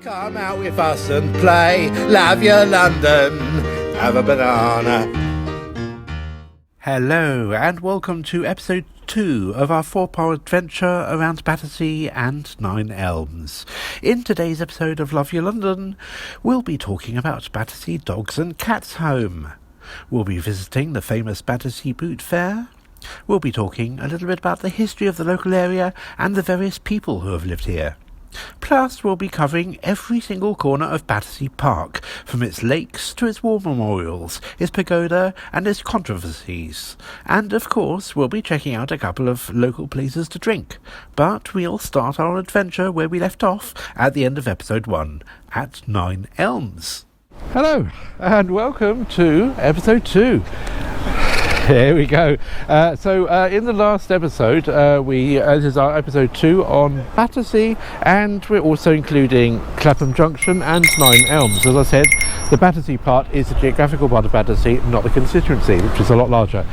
Come out with us and play. Love your London. Have a banana. Hello and welcome to episode 2 of our 4-part adventure around Battersea and Nine Elms. In today's episode of Love Your London, we'll be talking about Battersea Dogs and Cats Home. We'll be visiting the famous Battersea Boot Fair. We'll be talking a little bit about the history of the local area and the various people who have lived here. Plus, we'll be covering every single corner of Battersea Park, from its lakes to its war memorials, its pagoda and its controversies. And of course, we'll be checking out a couple of local places to drink. But we'll start our adventure where we left off at the end of episode 1, at Nine Elms. Hello, and welcome to episode 2. Here we go. In the last episode, this is our episode 2 on Battersea, and we're also including Clapham Junction and Nine Elms. As I said, the Battersea part is the geographical part of Battersea, not the constituency, which is a lot larger.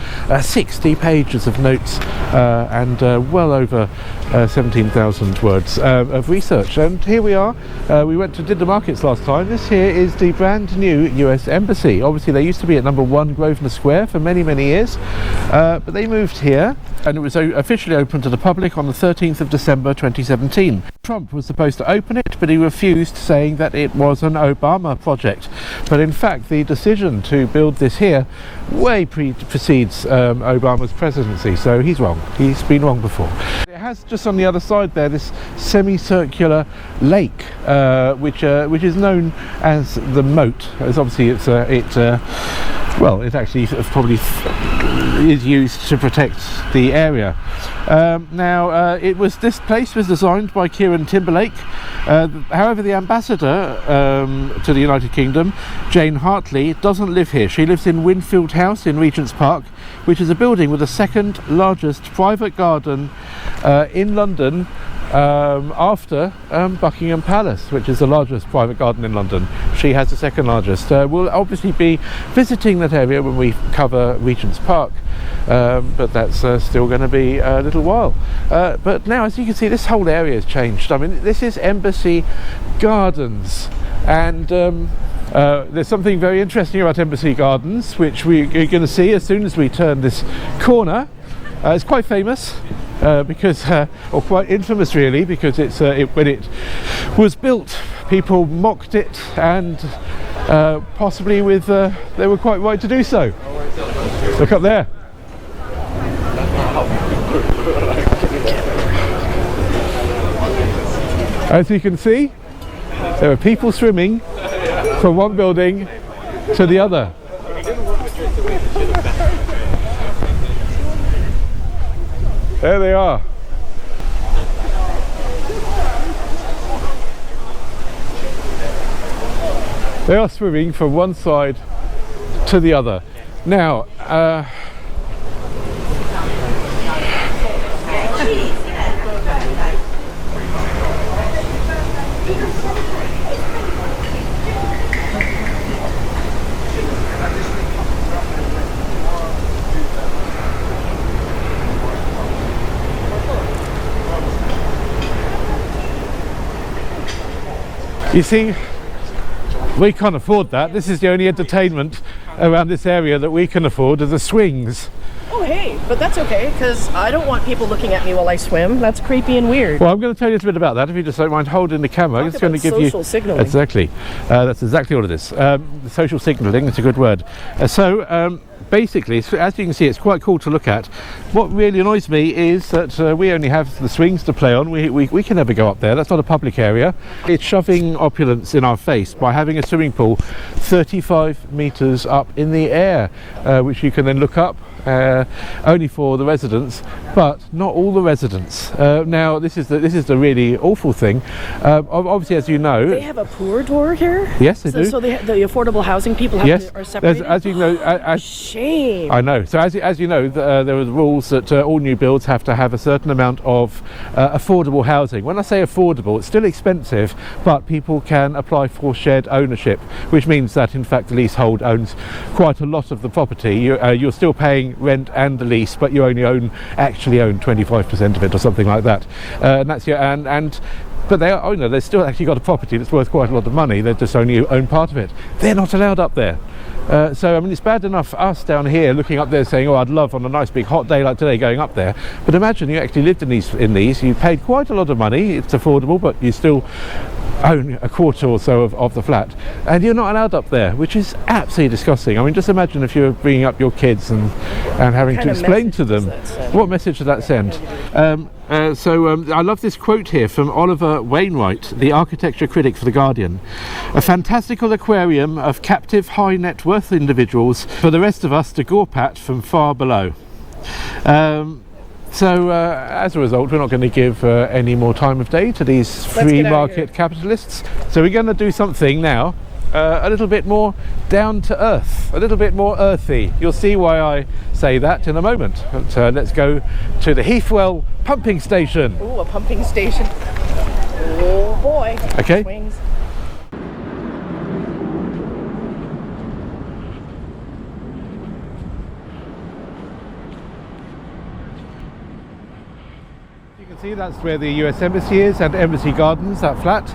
60 pages of notes and well over 17,000 words of research. And here we are. We did the markets last time. This here is the brand new US Embassy. Obviously, they used to be at number 1 Grosvenor Square for many, many years. But they moved here, and it was officially opened to the public on the 13th of December 2017. Trump was supposed to open it, but he refused, saying that it was an Obama project. But in fact, the decision to build this here way precedes Obama's presidency, so he's wrong. He's been wrong before. It has just on the other side there this semicircular lake, which is known as the Moat. As obviously it actually probably is used to protect the area. This place was designed by Kieran Timberlake. However, the ambassador to the United Kingdom, Jane Hartley, doesn't live here. She lives in Winfield House in Regent's Park, which is a building with the second largest private garden in London, after Buckingham Palace, which is the largest private garden in London. She has the second largest. We'll obviously be visiting that area when we cover Regent's Park, but that's still going to be a little while. But now, as you can see, this whole area has changed. I mean, this is Embassy Gardens, and there's something very interesting about Embassy Gardens, which we're going to see as soon as we turn this corner. It's quite famous. Or quite infamous really, because when it was built, people mocked it, and possibly they were quite right to do so. Look up there. As you can see, there are people swimming from one building to the other. There they are. They are swimming from one side to the other. Now, you see, we can't afford that. This is the only entertainment around this area that we can afford, are the swings. Oh hey, but that's okay, because I don't want people looking at me while I swim. That's creepy and weird. Well, I'm going to tell you a little bit about that, if you just don't mind holding the camera. It's going to give social signaling. Exactly. That's exactly what it is. The social signalling is a good word. Basically, as you can see, it's quite cool to look at. What really annoys me is that we only have the swings to play on. We can never go up there. That's not a public area. It's shoving opulence in our face by having a swimming pool 35 metres up in the air, which you can then look up. Only for the residents, but not all the residents. Now, this is the really awful thing. Obviously, as you know, they have a poor door here. Yes, they do. So the affordable housing people are separated. As you know, shame. I know. So as you know, there are the rules that all new builds have to have a certain amount of affordable housing. When I say affordable, it's still expensive, but people can apply for shared ownership, which means that in fact the leasehold owns quite a lot of the property. You're still paying rent and the lease, but you only actually own 25% of it or something like that. And that's and but they've still actually got a property that's worth quite a lot of money. They just only own part of it. They're not allowed up there. So I mean, it's bad enough us down here looking up there saying, oh, I'd love on a nice big hot day like today going up there, but imagine you actually lived in these, you paid quite a lot of money, it's affordable, but you still own a quarter or so of the flat, and you're not allowed up there, which is absolutely disgusting. I mean, just imagine if you were bringing up your kids and having to explain to them. What message does that send? I love this quote here from Oliver Wainwright, the architecture critic for The Guardian. A fantastical aquarium of captive high net worth individuals for the rest of us to gawp at from far below. As a result, we're not going to give any more time of day to these free market capitalists. So we're going to do something now a little bit more down to earth, a little bit more earthy. You'll see why I say that in a moment. But, let's go to the Heathwall pumping station. Ooh, a pumping station. Oh boy. Okay. Swings. See, that's where the US Embassy is, and Embassy Gardens, that flat.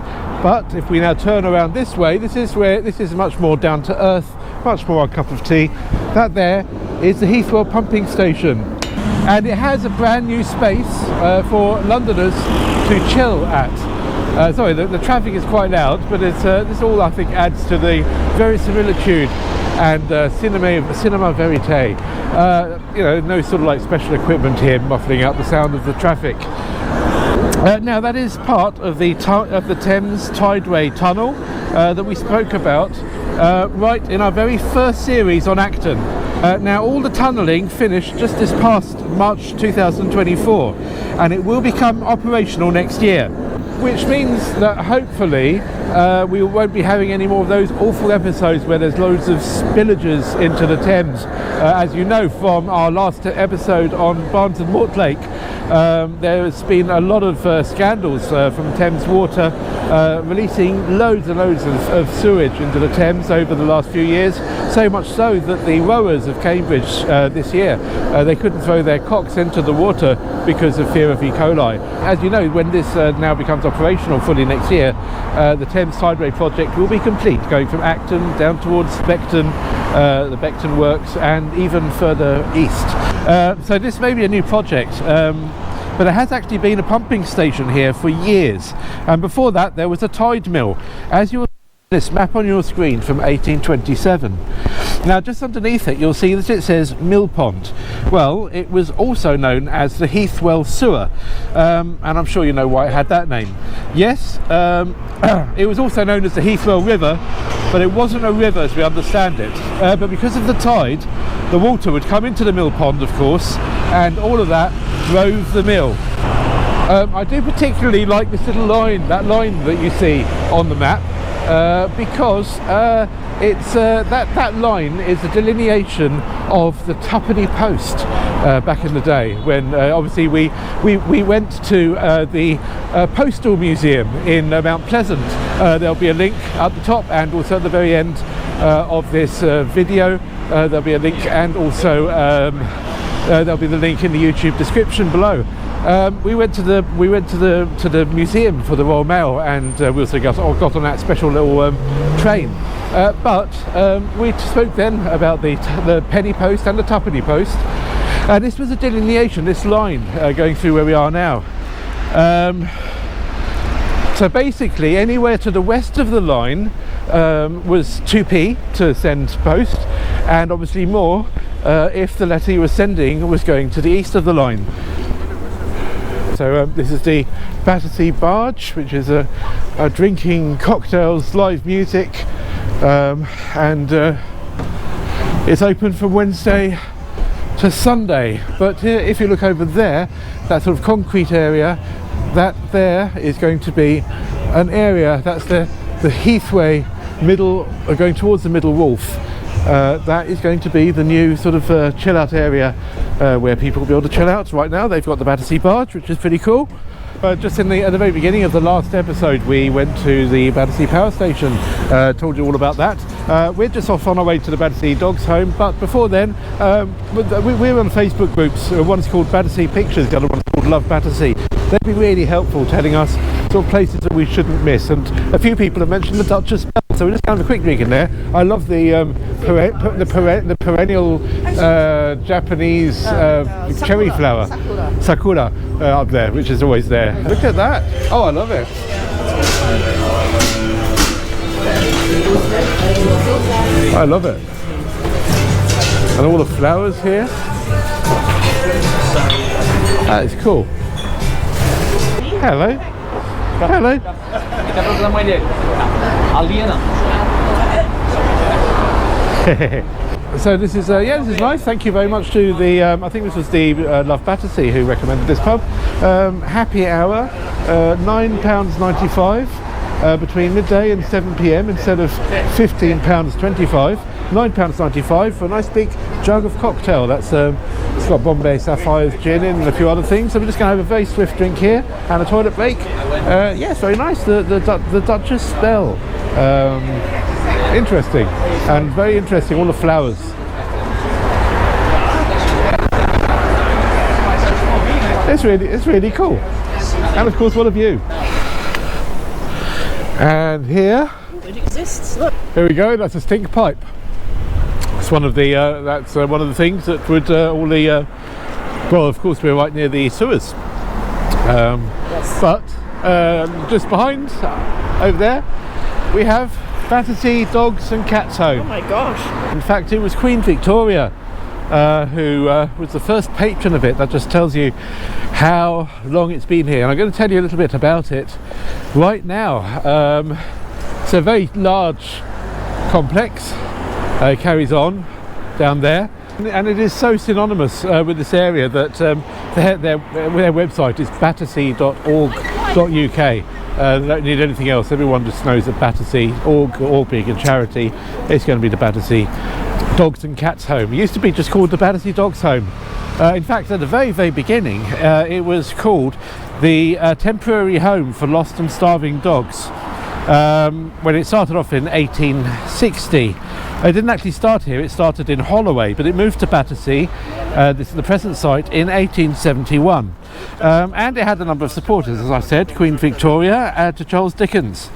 But if we now turn around this way, this is much more down to earth, much more a cup of tea. That there is the Heathwall pumping station, and it has a brand new space for Londoners to chill at. Sorry, the traffic is quite loud, but this all I think adds to the verisimilitude and cinema verite. No sort of like special equipment here muffling out the sound of the traffic. Now that is part of the Thames Tideway Tunnel that we spoke about right in our very first series on Acton. Now all the tunnelling finished just this past March 2024, and it will become operational next year, which means that hopefully we won't be having any more of those awful episodes where there's loads of spillages into the Thames. As you know from our last episode on Barnes and Mortlake, there's been a lot of scandals from Thames Water releasing loads and loads of sewage into the Thames over the last few years, so much so that the rowers of Cambridge this year, they couldn't throw their cocks into the water because of fear of E. coli. As you know, when this now becomes operational fully next year, the Thames Tideway project will be complete, going from Acton down towards Beckton, the Beckton Works, and even further east. So this may be a new project, but it has actually been a pumping station here for years, and before that there was a tide mill, as you will see this map on your screen, from 1827. Now just underneath it you'll see that it says Mill Pond. Well, it was also known as the Heathwall Sewer, and I'm sure you know why it had that name. Yes, it was also known as the Heathwall River, but it wasn't a river as we understand it, but because of the tide, the water would come into the mill pond, of course, and all of that drove the mill. I do particularly like this little line, that you see on the map, because it's that line is a delineation of the twopenny post back in the day, when obviously we went to the Postal Museum in Mount Pleasant. There'll be a link at the top and also at the very end of this video. There'll be a link, and also there'll be the link in the YouTube description below. We went to the museum for the Royal Mail, and we also got on that special little train. But we spoke then about the penny post and the twopenny post, and this was a delineation, this line going through where we are now. So basically, anywhere to the west of the line was 2p to send post, and obviously more if the letter you were sending was going to the east of the line. So this is the Battersea Barge, which is a drinking cocktails, live music, and it's open from Wednesday to Sunday. But if you look over there, that sort of concrete area, that there is going to be an area, that's the Heathway middle, going towards the Middle Wharf. That is going to be the new sort of chill out area where people will be able to chill out. Right now they've got the Battersea Barge, which is pretty cool. Just at the very beginning of the last episode, we went to the Battersea Power Station, told you all about that. We're just off on our way to the Battersea Dogs Home, but before then we're on Facebook groups. One's called Battersea Pictures, the other one's called Love Battersea. They'd be really helpful telling us sort of places that we shouldn't miss, and a few people have mentioned the Duchess Belle, so we're just going to have a quick drink in there. I love the perennial Japanese cherry flower, sakura up there, which is always there. Look at that! Oh, I love it. I love it. And all the flowers here. That is cool. Hello. Hello. So this is this is nice. Thank you very much to the I think this was the Love Battersea who recommended this pub. Happy hour, £9.95 between midday and 7 p.m. instead of £15.25. £9.95 for a nice big jug of cocktail. That's it's got Bombay Sapphires gin in and a few other things. So we're just going to have a very swift drink here and a toilet break. Yes, very nice. The Duchess Belle. Interesting and very interesting. All the flowers. It's really cool. And of course, what a view. And here. It exists. Look. Here we go. That's a stink pipe. It's one of the one of the things that would all the well, of course we're right near the sewers, Yes. but just behind over there we have Battersea Dogs and Cats Oh Home. my gosh. In fact, it was Queen Victoria who was the first patron of it. That just tells you how long it's been here, and I'm going to tell you a little bit about it right now. It's a very large complex. Carries on down there, and it is so synonymous with this area that their website is battersea.org.uk. They don't need anything else. Everyone just knows that Battersea, org being a charity, it's going to be the Battersea Dogs and Cats Home. It used to be just called the Battersea Dogs Home. In fact, at the very beginning, it was called the Temporary Home for Lost and Starving Dogs. When it started off in 1860. It didn't actually start here, it started in Holloway, but it moved to Battersea, this is the present site, in 1871. And it had a number of supporters, as I said, Queen Victoria to Charles Dickens.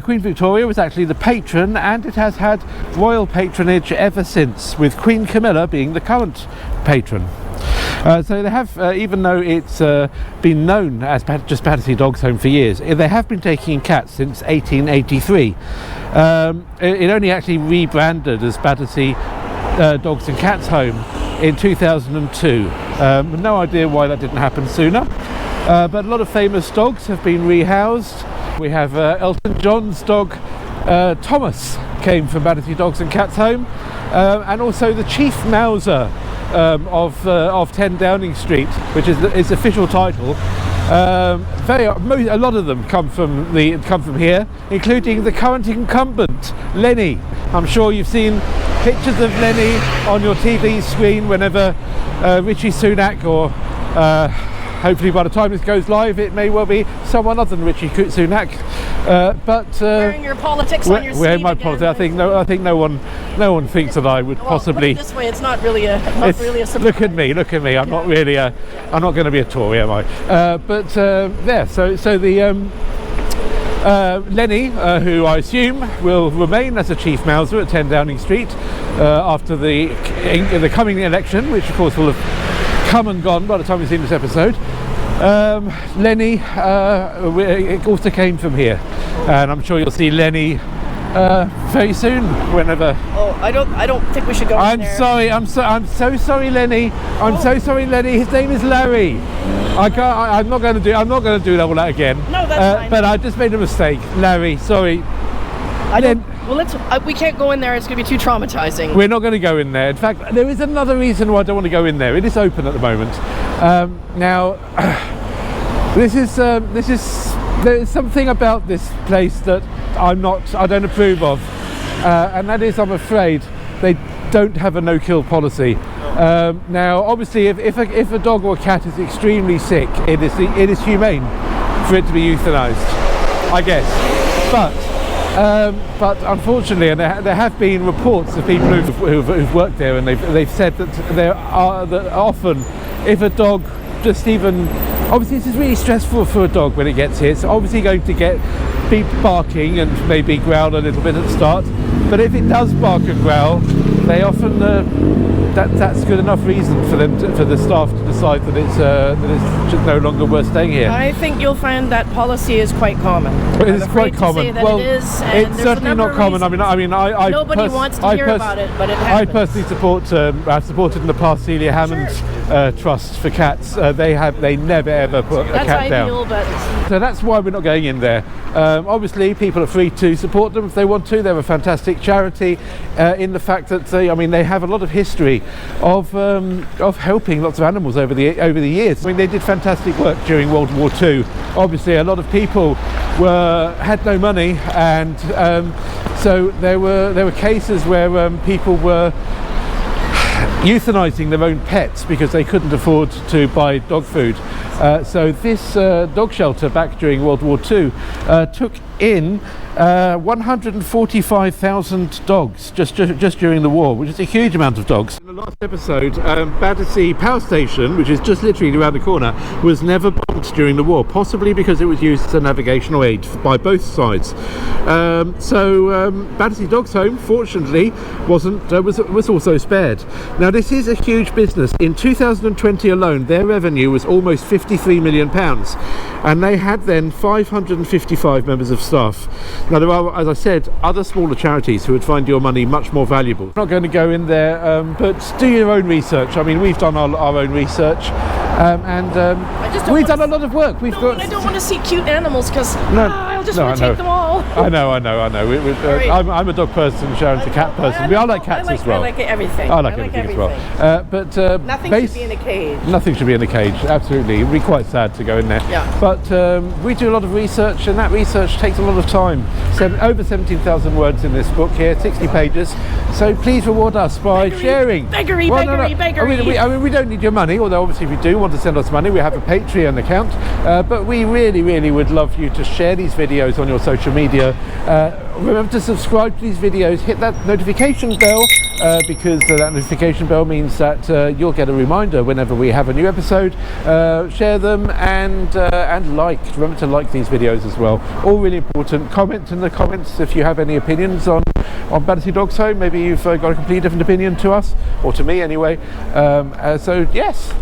Queen Victoria was actually the patron, and it has had royal patronage ever since, with Queen Camilla being the current patron. So they have, even though it's been known as just Battersea Dogs Home for years, they have been taking in cats since 1883. It only actually rebranded as Battersea Dogs and Cats Home in 2002. No idea why that didn't happen sooner. But a lot of famous dogs have been rehoused. We have Elton John's dog Thomas came from Battersea Dogs and Cats Home, and also the Chief Mouser of 10 Downing Street, which is its official title. A lot of them come from here, including the current incumbent Lenny. I'm sure you've seen pictures of Lenny on your TV screen whenever Rishi Sunak or hopefully by the time this goes live it may well be someone other than Rishi Sunak, but Wearing your politics on your sleeve my again. politics. I think no one thinks that I would possibly. Put it this way, it's not really a surprise. Look at me. I'm not really I'm not going to be a Tory, am I? So the Lenny, who I assume will remain as a Chief Mouser at 10 Downing Street after the coming election, which of course will have come and gone by the time you've seen this episode. Lenny also came from here, and I'm sure you'll see Lenny very soon, whenever. Oh, I don't think we should go in there. Sorry. I'm so sorry, Lenny. So sorry, Lenny. His name is Larry. I'm not going to do all that again. No, that's fine. But I just made a mistake, Larry. Sorry. We can't go in there. It's going to be too traumatizing. We're not going to go in there. In fact, there is another reason why I don't want to go in there. It is open at the moment. Now, there's something about this place that I don't approve of, and that is, I'm afraid, they don't have a no-kill policy. Now, obviously, if a dog or a cat is extremely sick, it is humane for it to be euthanized, I guess. But unfortunately, and there have been reports of people who've worked there, and they've said that that often, if a dog just even obviously this is really stressful for a dog when it gets here. It's obviously going to be barking and maybe growl a little bit at the start, but if it does bark and growl, they often that's good enough reason for the staff to decide that it's no longer worth staying here. I think you'll find that policy is quite common. It is quite common. Say that well, it is, and it's certainly not common. I nobody wants to hear about it, but it happens. I personally support. I've supported in the past Celia Hammond Trust for cats. They never ever put a cat down. But so that's why we're not going in there. Obviously, people are free to support them if they want to. They're a fantastic charity in the fact that they have a lot of history of helping lots of animals over the years. I mean, they did fantastic work during World War II. Obviously, a lot of people had no money, and so there were cases where people were euthanizing their own pets because they couldn't afford to buy dog food. So this dog shelter back during World War II took in 145,000 dogs just during the war, which is a huge amount of dogs. In the last episode, Battersea Power Station, which is just literally around the corner, was never bombed during the war, possibly because it was used as a navigational aid by both sides. Battersea Dogs Home, fortunately, was also spared. Now, this is a huge business. In 2020 alone, their revenue was almost £53 million, and they had then 555 members of staff. Now, there are, as I said, other smaller charities who would find your money much more valuable. I'm not going to go in there, but do your own research. I mean, we've done our own research, we've done a lot of work. I don't want to see cute animals because I'll just want to take them all. I know. I'm a dog person, Sharon's a cat person. I like cats as well. I like everything. I like everything as well. But nothing should be in a cage. Nothing should be in a cage, absolutely. It would be quite sad to go in there. Yeah. But we do a lot of research, and that research takes a lot of time. Over 17,000 words in this book here, 60 pages. So please reward us by sharing. Beggary. I mean, we don't need your money, although obviously if you do want to send us money, we have a Patreon account. But we really would love you to share these videos on your social media. Remember to subscribe to these videos, hit that notification bell, because that notification bell means that you'll get a reminder whenever we have a new episode. Share them and remember to like these videos as well. All really important. Comment in the comments if you have any opinions on Battersea Dogs Home. Maybe you've got a completely different opinion to us, or to me anyway. So yes,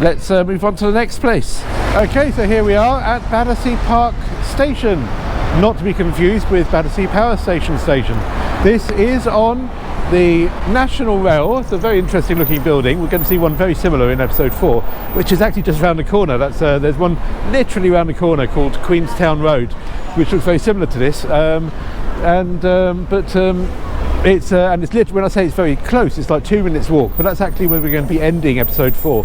let's move on to the next place. Okay, so here we are at Battersea Park Station, not to be confused with Battersea Power Station. This is on the National Rail. It's a very interesting looking building. We're going to see one very similar in episode 4, which is actually just around the corner. There's one literally around the corner called Queenstown Road, which looks very similar to this. It's literally, when I say it's very close, it's like 2 minutes walk, but that's actually where we're going to be ending episode 4.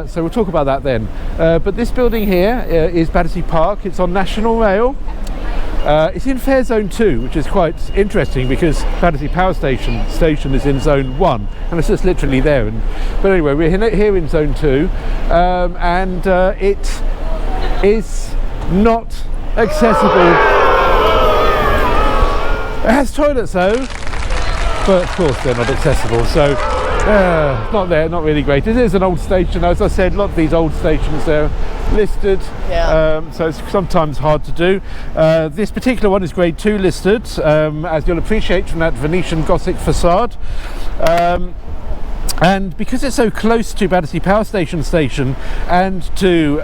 So we'll talk about that then. But this building here is Battersea Park. It's on National Rail. It's in Fare Zone 2, which is quite interesting because Battersea Power Station is in Zone 1, and it's just literally there. But anyway, we're here in Zone 2, and it is not accessible. It has toilets though, but of course they're not accessible, so not really great. It is an old station, as I said. A lot of these old stations, they're listed, so it's sometimes hard to do. This particular one is grade 2 listed, as you'll appreciate from that Venetian Gothic facade. And because it's so close to Battersea Power Station and to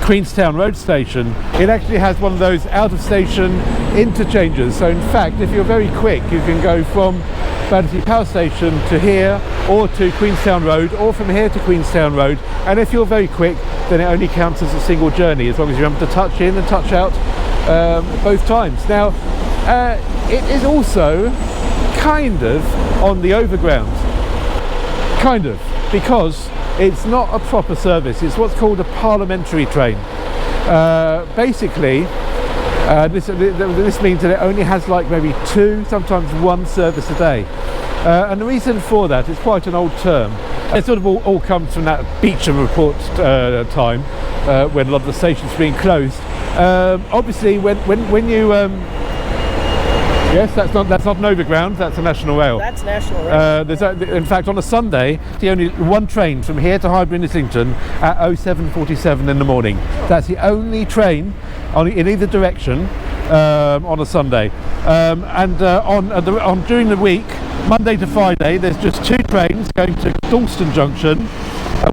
Queenstown Road Station, it actually has one of those out of station interchanges. So in fact, if you're very quick, you can go from Battersea Power Station to here, or to Queenstown Road, or from here to Queenstown Road. And if you're very quick, then it only counts as a single journey, as long as you remember to touch in and touch out both times. Now, it is also kind of on the overground, because it's not a proper service. It's what's called a parliamentary train. Basically, this means that it only has like maybe 2, sometimes 1 service a day. And the reason for that is quite an old term. It sort of all comes from that Beecham report time, when a lot of the stations were being closed. Obviously, when you Yes, that's not an overground, that's a national rail. That's National Rail. In fact, on a Sunday, the only one train from here to Highbury and Islington at 07:47 in the morning. That's the only train in either direction on a Sunday. During the week, Monday to Friday, there's just 2 trains going to Dalston Junction.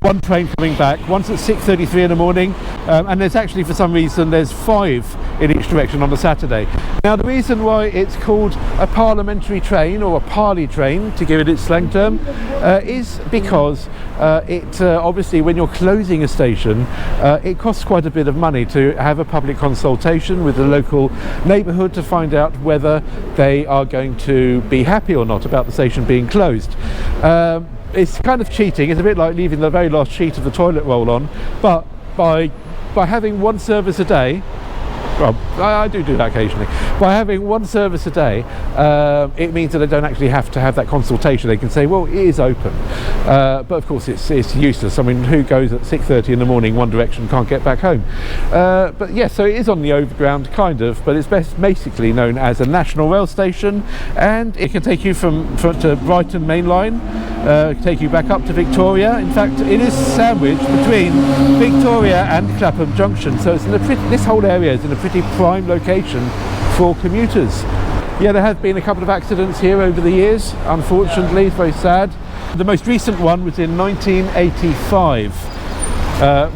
One train coming back, once at 6:33 in the morning, and there's actually, for some reason, there's 5 in each direction on a Saturday. Now, the reason why it's called a parliamentary train, or a parley train, to give it its slang term, is because obviously, when you're closing a station, it costs quite a bit of money to have a public consultation with the local neighbourhood to find out whether they are going to be happy or not about the station being closed. It's kind of cheating. It's a bit like leaving the very last sheet of the toilet roll on, but by having one service a day, well, I do that occasionally. By having one service a day, it means that they don't actually have to have that consultation. They can say, well, it is open. But of course, it's useless. I mean, who goes at 6:30 in the morning one direction, can't get back home? But yes, so it is on the overground, kind of, but it's basically known as a national rail station, and it can take you from to Brighton Main Line, take you back up to Victoria. In fact, it is sandwiched between Victoria and Clapham Junction, so it's this whole area is in a pretty prime location for commuters. Yeah, there have been a couple of accidents here over the years, unfortunately. It's very sad. The most recent one was in 1985,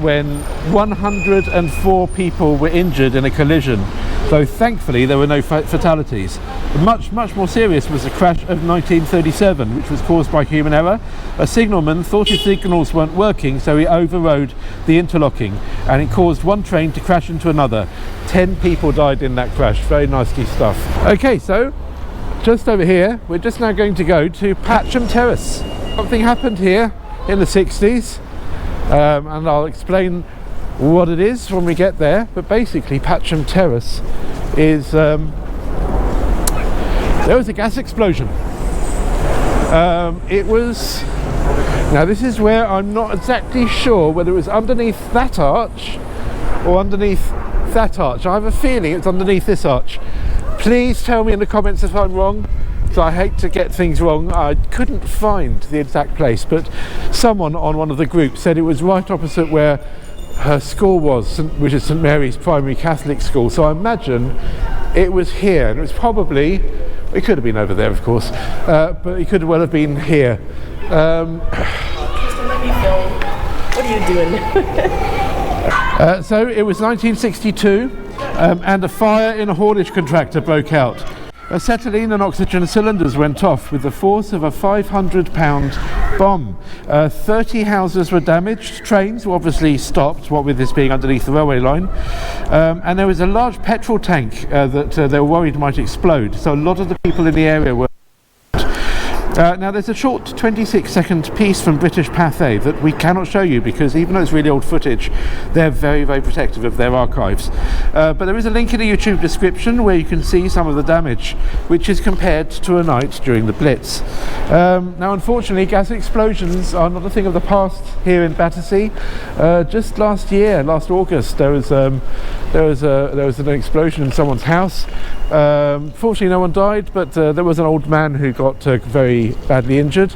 when 104 people were injured in a collision, though thankfully there were no fatalities. Much more serious was the crash of 1937, which was caused by human error. A signalman thought his signals weren't working, so he overrode the interlocking, and it caused one train to crash into another. 10 people died in that crash. Very nasty stuff. Okay, so just over here, we're just now going to go to Patcham Terrace. Something happened here in the 60s, and I'll explain what it is when we get there. But basically, Patcham Terrace is there was a gas explosion. It was, now this is where I'm not exactly sure whether it was underneath that arch or underneath that arch. I have a feeling it's underneath this arch. Please tell me in the comments if I'm wrong, because I hate to get things wrong. I couldn't find the exact place, but someone on one of the groups said it was right opposite where her school was, which is St Mary's Primary Catholic School. So I imagine it was here, and it was probably, it could have been over there, of course, but it could well have been here. Tristán, let me film. What are you doing? So it was 1962, and a fire in a haulage contractor broke out. Acetylene and oxygen cylinders went off with the force of a 500-pound bomb. 30 houses were damaged. Trains were obviously stopped, what with this being underneath the railway line. And there was a large petrol tank that they were worried might explode. So a lot of the people in the area were... now there's a short 26-second piece from British Pathé that we cannot show you because even though it's really old footage, they're very, very protective of their archives. But there is a link in the YouTube description where you can see some of the damage, which is compared to a night during the Blitz. Now unfortunately, gas explosions are not a thing of the past here in Battersea. Just last August, there was an explosion in someone's house. Fortunately no one died, but there was an old man who got very badly injured.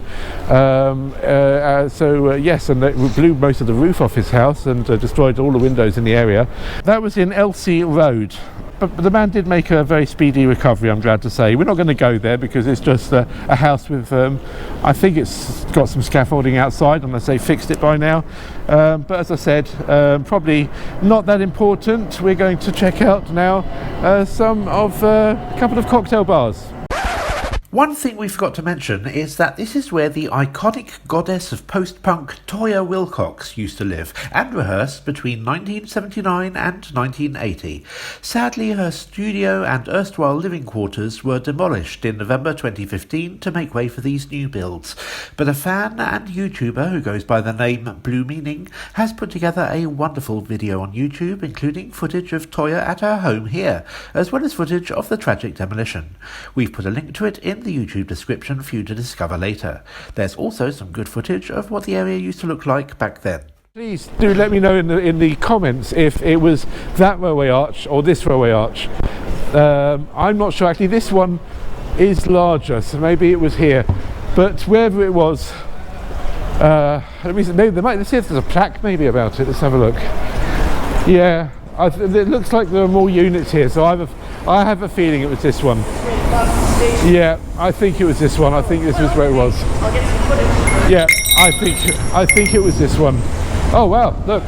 Yes, and it blew most of the roof off his house and destroyed all the windows in the area. That was in Elsie Road. But the man did make a very speedy recovery, I'm glad to say. We're not going to go there because it's just a house with, I think it's got some scaffolding outside, unless they fixed it by now. But as I said, probably not that important. We're going to check out now a couple of cocktail bars. One thing we forgot to mention is that this is where the iconic goddess of post-punk Toyah Wilcox used to live and rehearsed between 1979 and 1980. Sadly, her studio and erstwhile living quarters were demolished in November 2015 to make way for these new builds. But a fan and YouTuber who goes by the name Blue Meaning has put together a wonderful video on YouTube, including footage of Toyah at her home here, as well as footage of the tragic demolition. We've put a link to it in the YouTube description for you to discover later. There's also some good footage of what the area used to look like back then. Please do let me know in the comments if it was that railway arch or this railway arch. I'm not sure actually. This one is larger, so maybe it was here, but wherever it was, let me see, maybe let's see if there's a plaque maybe about it. Let's have a look. Yeah, it looks like there are more units here, so I have a feeling it was this one. Yeah, I think it was this one. I think this was where it was. I'll get some footage. Yeah, I think it was this one. Oh wow, look,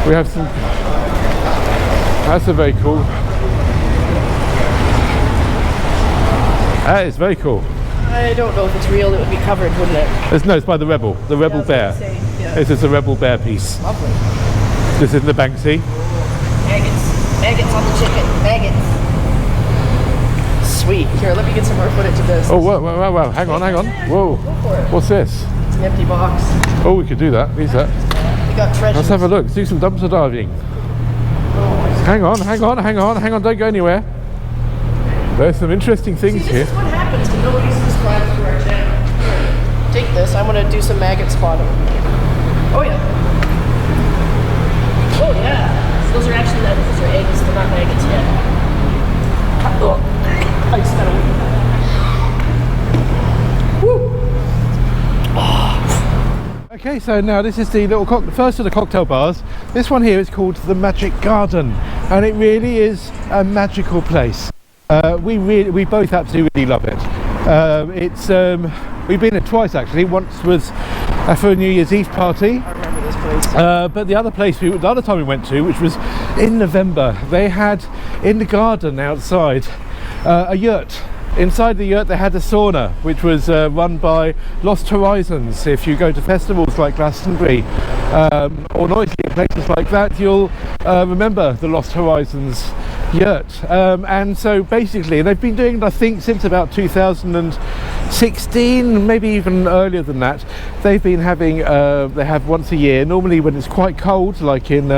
we have some. That's a very cool. That is very cool. I don't know if it's real. It would be covered, wouldn't it? No, it's by the Rebel Bear. Yeah. This is a Rebel Bear piece. Lovely. This is the Banksy. Maggots on the chicken. Maggots. Sweet. Here, let me get some more footage of this. Oh, whoa. Hang on. Whoa. Go for it. What's this? It's an empty box. Oh, we could do that. Use that. We got treasures. Let's have a look. Do some dumpster diving. Hang on. Don't go anywhere. There's some interesting things See, here. this is what happens when nobody subscribes to our channel. Here, take this. I'm going to do some maggot spotting. Oh, yeah. Oh, yeah. Those are actually those are eggs. They're not maggots yet. Oh, I just got to. Woo! Okay, so now this is the first of the cocktail bars. This one here is called the Magic Garden, and it really is a magical place. We both absolutely really love it. We've been there twice actually. Once was for a New Year's Eve party. I remember this place. But the other time we went to, which was in November, they had in the garden outside a yurt. Inside the yurt they had a sauna, which was run by Lost Horizons. If you go to festivals like Glastonbury or noisy places like that, you'll remember the Lost Horizons yurt. And so basically they've been doing, I think, since about 2016, maybe even earlier than that. They've been having they have once a year, normally when it's quite cold, like in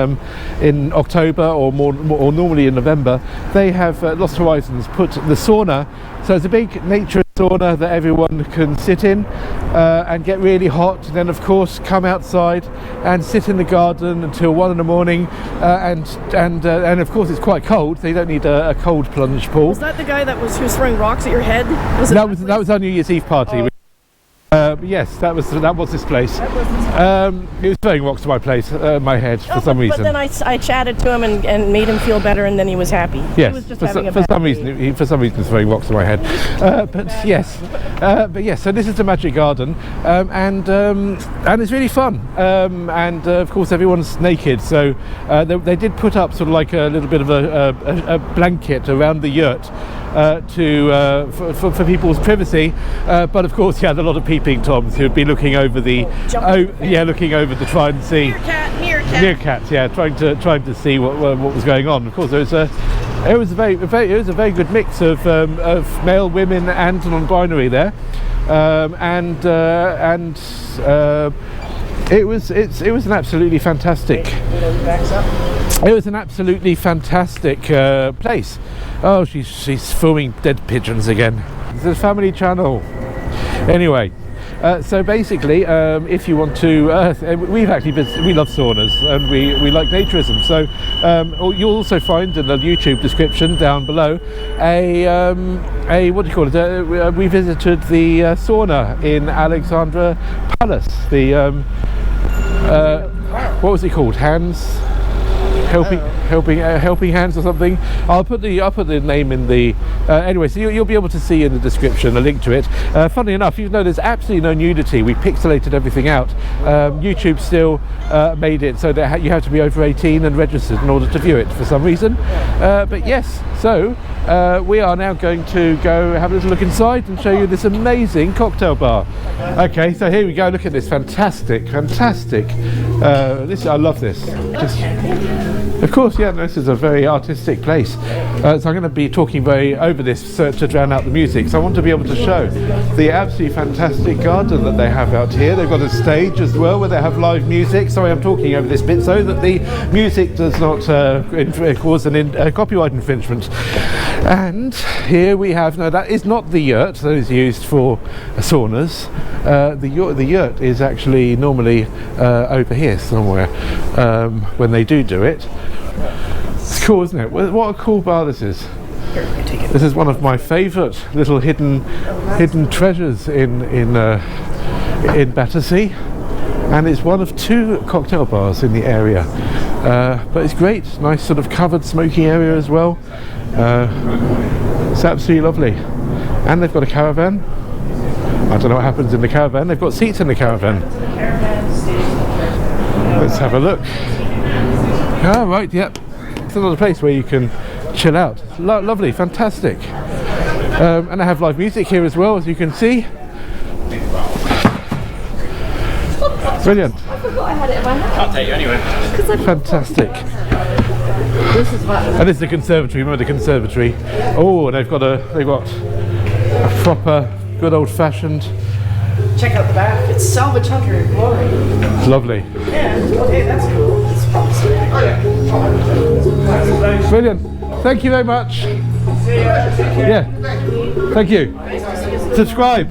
October or normally in November, they have Lost Horizons put the sauna. So it's a big nature sauna that everyone can sit in and get really hot, and then of course come outside and sit in the garden until 1 in the morning, and of course it's quite cold, so you don't need a cold plunge pool. Was that the guy who was throwing rocks at your head? That was our New Year's Eve party. Oh. Yes, that was this place. That was this He was throwing rocks to my place, my head, for some reason. But then I chatted to him and made him feel better, and then he was happy. Yes, He was just for having a some bad reason, day. he was throwing rocks to my head. But yes, so this is the Magic Garden, and it's really fun. And of course, everyone's naked, so they did put up sort of like a little bit of a blanket around the yurt for people's privacy. But of course, you had a lot of peeping toms who'd be looking over looking over to try and see meerkats, trying to see what was going on. Of course, it was a very good mix of male, women, and non-binary there, it was an absolutely fantastic. It was an absolutely fantastic place. Oh, she's filming dead pigeons again. It's a family channel. Anyway. So basically, if you want to, we love saunas and we like naturism. So you'll also find in the YouTube description down below what do you call it? We visited the sauna in Alexandra Palace. The what was it called? Helping Hands or something. I'll put the name in the anyway, so you'll be able to see in the description a link to it. Funnily enough, even though there's absolutely no nudity, we pixelated everything out. YouTube still made it so that you have to be over 18 and registered in order to view it for some reason. But yes, so we are now going to go have a little look inside and show you this amazing cocktail bar. Okay, so here we go. Look at this fantastic. I love this. Of course, this is a very artistic place. So I'm going to be talking very over this to drown out the music. So I want to be able to show the absolutely fantastic garden that they have out here. They've got a stage as well where they have live music. Sorry, I'm talking over this bit so that the music does not cause a copyright infringement. And here we have, no, that is not the yurt that is used for saunas. The yurt is actually normally over here somewhere when they do it. Let's cool, isn't it? What a cool bar this is. Here, you take it. This is one of my favourite little hidden treasures in Battersea, and it's one of 2 cocktail bars in the area. But it's great, nice sort of covered smoking area as well. It's absolutely lovely. And they've got a caravan. I don't know what happens in the caravan. They've got seats in the caravan. Let's have a look. Oh, right, yep. It's another place where you can chill out. Lovely, fantastic. And I have live music here as well, as you can see. Brilliant. I forgot I had it in my hand. I'll take you anyway. Fantastic. This is what. And this is the conservatory. Remember the conservatory? Oh, and they've got a proper, good old-fashioned. Check out the back. It's Salvage Hunter in Glory. It's lovely. And okay, that's cool. It's Brilliant. Thank you very much. Yeah. Thank you. Subscribe.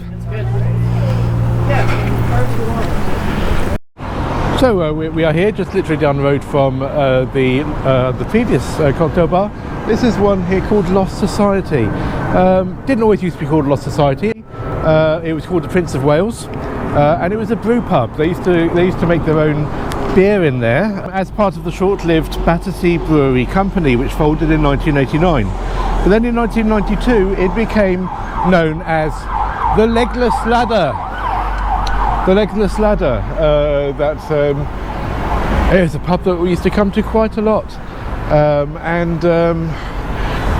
So we are here, just literally down the road from the previous cocktail bar. This is one here called Lost Society. Didn't always used to be called Lost Society. It was called the Prince of Wales, and it was a brew pub. They used to make their own beer in there as part of the short-lived Battersea Brewery Company, which folded in 1989. But then in 1992, it became known as the Legless Ladder. The Legless Ladder. It was a pub that we used to come to quite a lot,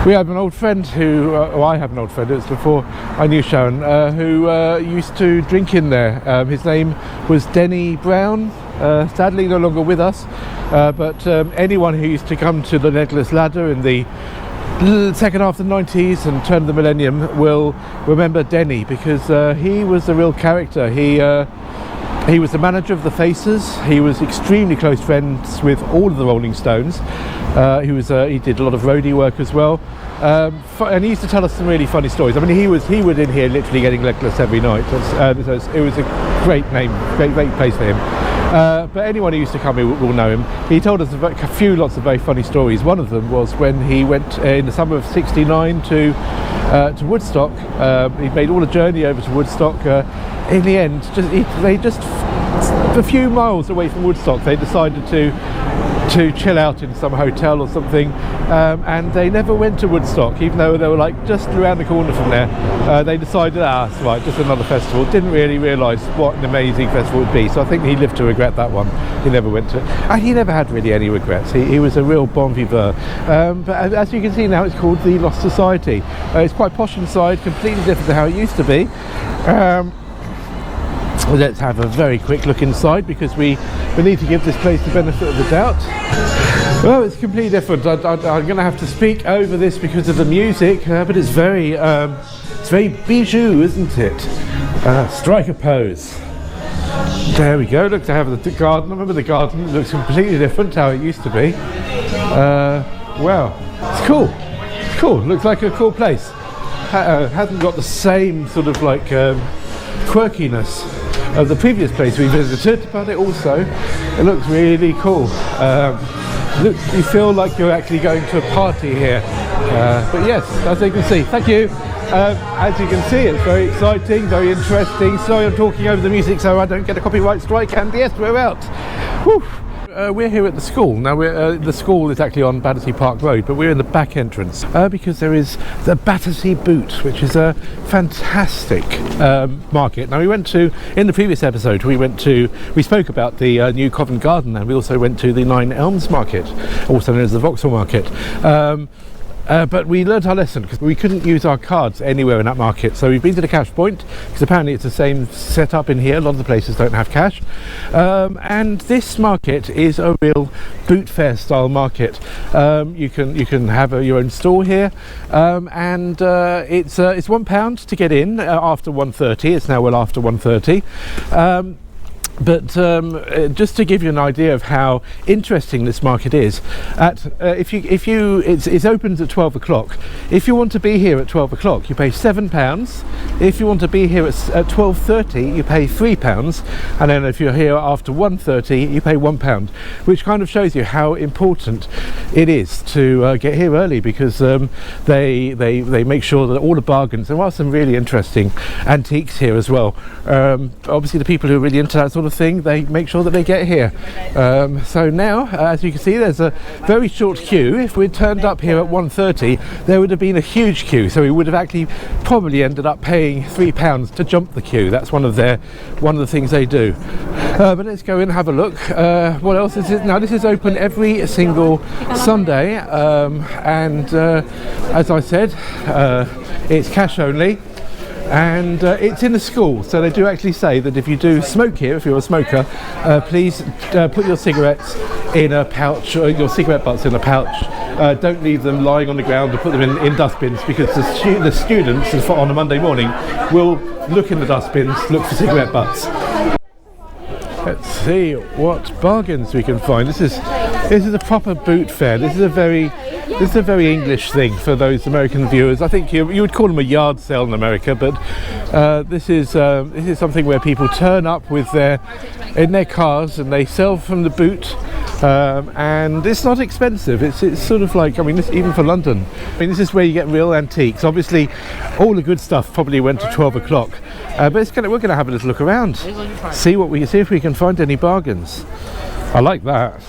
we have an old friend who, I have an old friend, it was before I knew Sharon, who used to drink in there. His name was Denny Brown, sadly no longer with us, but anyone who used to come to the Legless Ladder in the second half of the 90s and turn of the millennium will remember Denny, because he was a real character. He was the manager of the Faces. He was extremely close friends with all of the Rolling Stones. He did a lot of roadie work as well, and he used to tell us some really funny stories. I mean, he would in here literally getting legless every night. It was a great name, great place for him. But anyone who used to come here will know him. He told us lots of very funny stories. One of them was when he went in the summer of '69 to Woodstock. He made all the journey over to Woodstock. In the end, a few miles away from Woodstock, they decided to chill out in some hotel or something, and they never went to Woodstock, even though they were like just around the corner from there. They decided, it's right, just another festival. Didn't really realise what an amazing festival it would be, so I think he lived to regret that one. He never went to it, and he never had really any regrets. He was a real bon vivant. But as you can see now, it's called the Lost Society. It's quite posh inside, completely different to how it used to be. Let's have a very quick look inside, because we need to give this place the benefit of the doubt. Well, it's completely different. I'm going to have to speak over this because of the music, but it's very bijou, isn't it? Strike a pose. There we go. Look, to have the garden. Remember the garden? It looks completely different to how it used to be. Well, it's cool. It's cool. Looks like a cool place. Hasn't got the same sort of like quirkiness of the previous place we visited, but it looks really cool. Look, you feel like you're actually going to a party here. But yes, as you can see, thank you. As you can see, it's very exciting, very interesting. Sorry I'm talking over the music so I don't get a copyright strike, and yes, we're out. Whew. We're here at the school. Now, the school is actually on Battersea Park Road, but we're in the back entrance because there is the Battersea Boot, which is a fantastic market. Now, in the previous episode, we spoke about the new Covent Garden, and we also went to the Nine Elms market, also known as the Vauxhall market. But we learned our lesson because we couldn't use our cards anywhere in that market. So we've been to the cash point because apparently it's the same setup in here. A lot of the places don't have cash. And this market is a real boot fair style market. You can have your own store here, and it's £1 to get in after 1:30. It's now well after 1:30. But just to give you an idea of how interesting this market is, it opens at 12 o'clock. If you want to be here at 12 o'clock, you pay £7. If you want to be here at 12:30, you pay £3, and then if you're here after 1:30, you pay £1, which kind of shows you how important it is to get here early, because they make sure that all the bargains. There are some really interesting antiques here as well. Obviously, the people who are really into that sort of thing, they make sure that they get here. So now, as you can see, there's a very short queue. If we'd turned up here at 1:30, there would have been a huge queue, so we would have actually probably ended up paying £3 to jump the queue. That's one of the things they do. But let's go in and have a look. What else is it? Now, this is open every single Sunday, and as I said, it's cash only. And it's in a school, so they do actually say that if you do smoke here, if you're a smoker, please put your cigarettes in a pouch, or your cigarette butts in a pouch. Don't leave them lying on the ground, or put them in dustbins, because the students on a Monday morning will look in the dustbins, look for cigarette butts. Let's see what bargains we can find. This is a proper boot fair. This is a very English thing for those American viewers. I think you would call them a yard sale in America, but this is something where people turn up in their cars and they sell from the boot. And it's not expensive. It's sort of like, I mean, even for London. I mean, this is where you get real antiques. Obviously, all the good stuff probably went to 12 o'clock. But we're going to have a little look around, see if we can find any bargains. I like that.